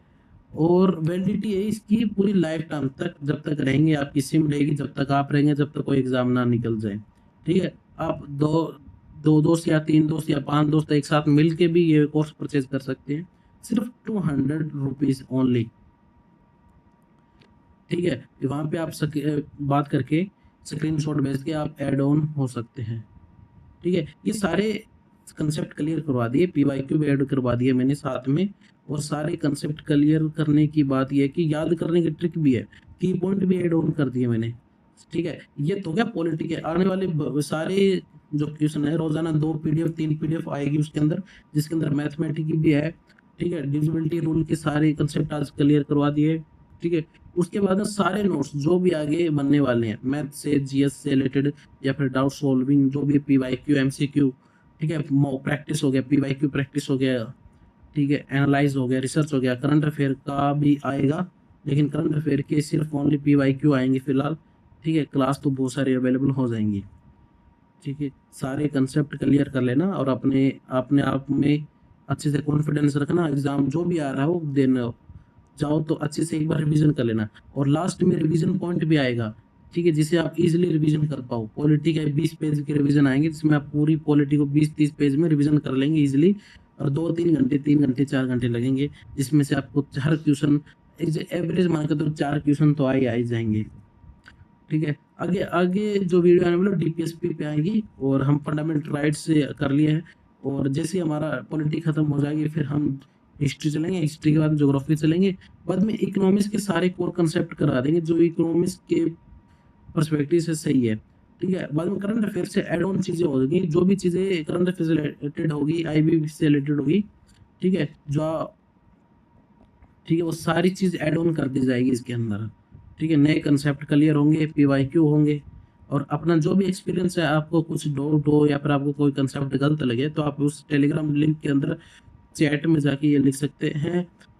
और वैलिडिटी है इसकी पूरी लाइफ टाइम तक, जब तक रहेंगे आपकी सिम रहेगी, जब तक आप रहेंगे, जब तक कोई एग्जाम ना निकल जाए, ठीक है। आप दो दोस्त या 3 दोस्त या 5 दोस्त एक साथ मिल के भी ये कोर्स परचेज कर सकते हैं, सिर्फ 200 रुपीज ओनली, ठीक है। वहां पे आप बात करके स्क्रीनशॉट भेज के आप एड ऑन हो सकते हैं, ठीक है। ये सारे कंसेप्ट क्लियर करवा दिए, पीवाईक्यू भी ऐड करवा दिए मैंने साथ में। और सारे कंसेप्ट क्लियर करने की बात ये है कि याद करने की ट्रिक भी है, की पॉइंट भी ऐड ऑन कर दिए मैंने, ठीक है। ये तो क्या पॉलिटी के आने वाले सारे जो क्वेश्चन है, रोजाना 2 पीडीएफ 3 पीडीएफ आएगी उसके अंदर, जिसके अंदर मैथमेटिक्स की भी है, ठीक है। डिविजिबिलिटी रूल के सारे कंसेप्ट आज क्लियर करवा दिए, ठीक है। उसके बाद सारे नोट्स जो भी आगे बनने वाले हैं मैथ से, जीएस से रिलेटेड या फिर डाउट सॉल्विंग, जो भी पीवाईक्यू एमसीक्यू, ठीक है, प्रैक्टिस हो गया, पीवाईक्यू प्रैक्टिस हो गया, ठीक है, एनालाइज हो गया, रिसर्च हो गया, करंट अफेयर का भी आएगा, लेकिन करंट अफेयर के सिर्फ ओनली पीवाईक्यू आएंगे फिलहाल, ठीक है। क्लास तो बहुत सारी अवेलेबल हो जाएंगी, ठीक है। सारे कंसेप्ट क्लियर कर लेना और अपने आप में अच्छे से कॉन्फिडेंस रखना, एग्जाम जो भी आ रहा है वो देना जाओ तो अच्छे से एक बार रिवीजन कर लेना। और लास्ट में रिवीजन पॉइंट भी आएगा, ठीक है, जिसे आप इजीली रिवीजन कर पाओ। पॉलिटी के 20 पेज के रिवीजन आएंगे, जिसमें आप पूरी पॉलिटी को 20-30 पेज में रिवीजन कर लेंगे इजीली, और 2-3 घंटे 3 घंटे 4 घंटे लगेंगे, जिसमें से आपको 4 क्वेश्चन एवरेज मानकर तो 4 क्वेश्चन तो आ ही जाएंगे, ठीक है। आगे आगे जो वीडियो आने वाला डीपीएसपी पे आएगी, और हम फंडामेंटल राइट्स से कर लिए हैं, और जैसे हमारा पॉलिटी खत्म हो जाएगी फिर हम हिस्ट्री चलेंगे, हिस्ट्री के बाद ज्योग्राफी चलेंगे, बाद में इकोनॉमिक्स के सारे कोर कंसेप्ट करा देंगे जो इकोनॉमिक्स के पर्सपेक्टिव से सही है, ठीक है। बाद में करंट अफेयर से एड ऑन चीजें होगी, जो भी चीजें करंट अफेयर से रिलेटेड होगी, आईबी से रिलेटेड होगी, ठीक है, ठीक है, वो सारी चीज एड ऑन कर दी जाएगी इसके अंदर, ठीक है। नए कंसेप्ट क्लियर होंगे, पीवाईक्यू होंगे, और अपना जो भी एक्सपीरियंस है, आपको कुछ डाउट हो या फिर आपको कोई कंसेप्ट गलत लगे तो आप उस टेलीग्राम लिंक के अंदर चैट में जाके ये लिख सकते हैं,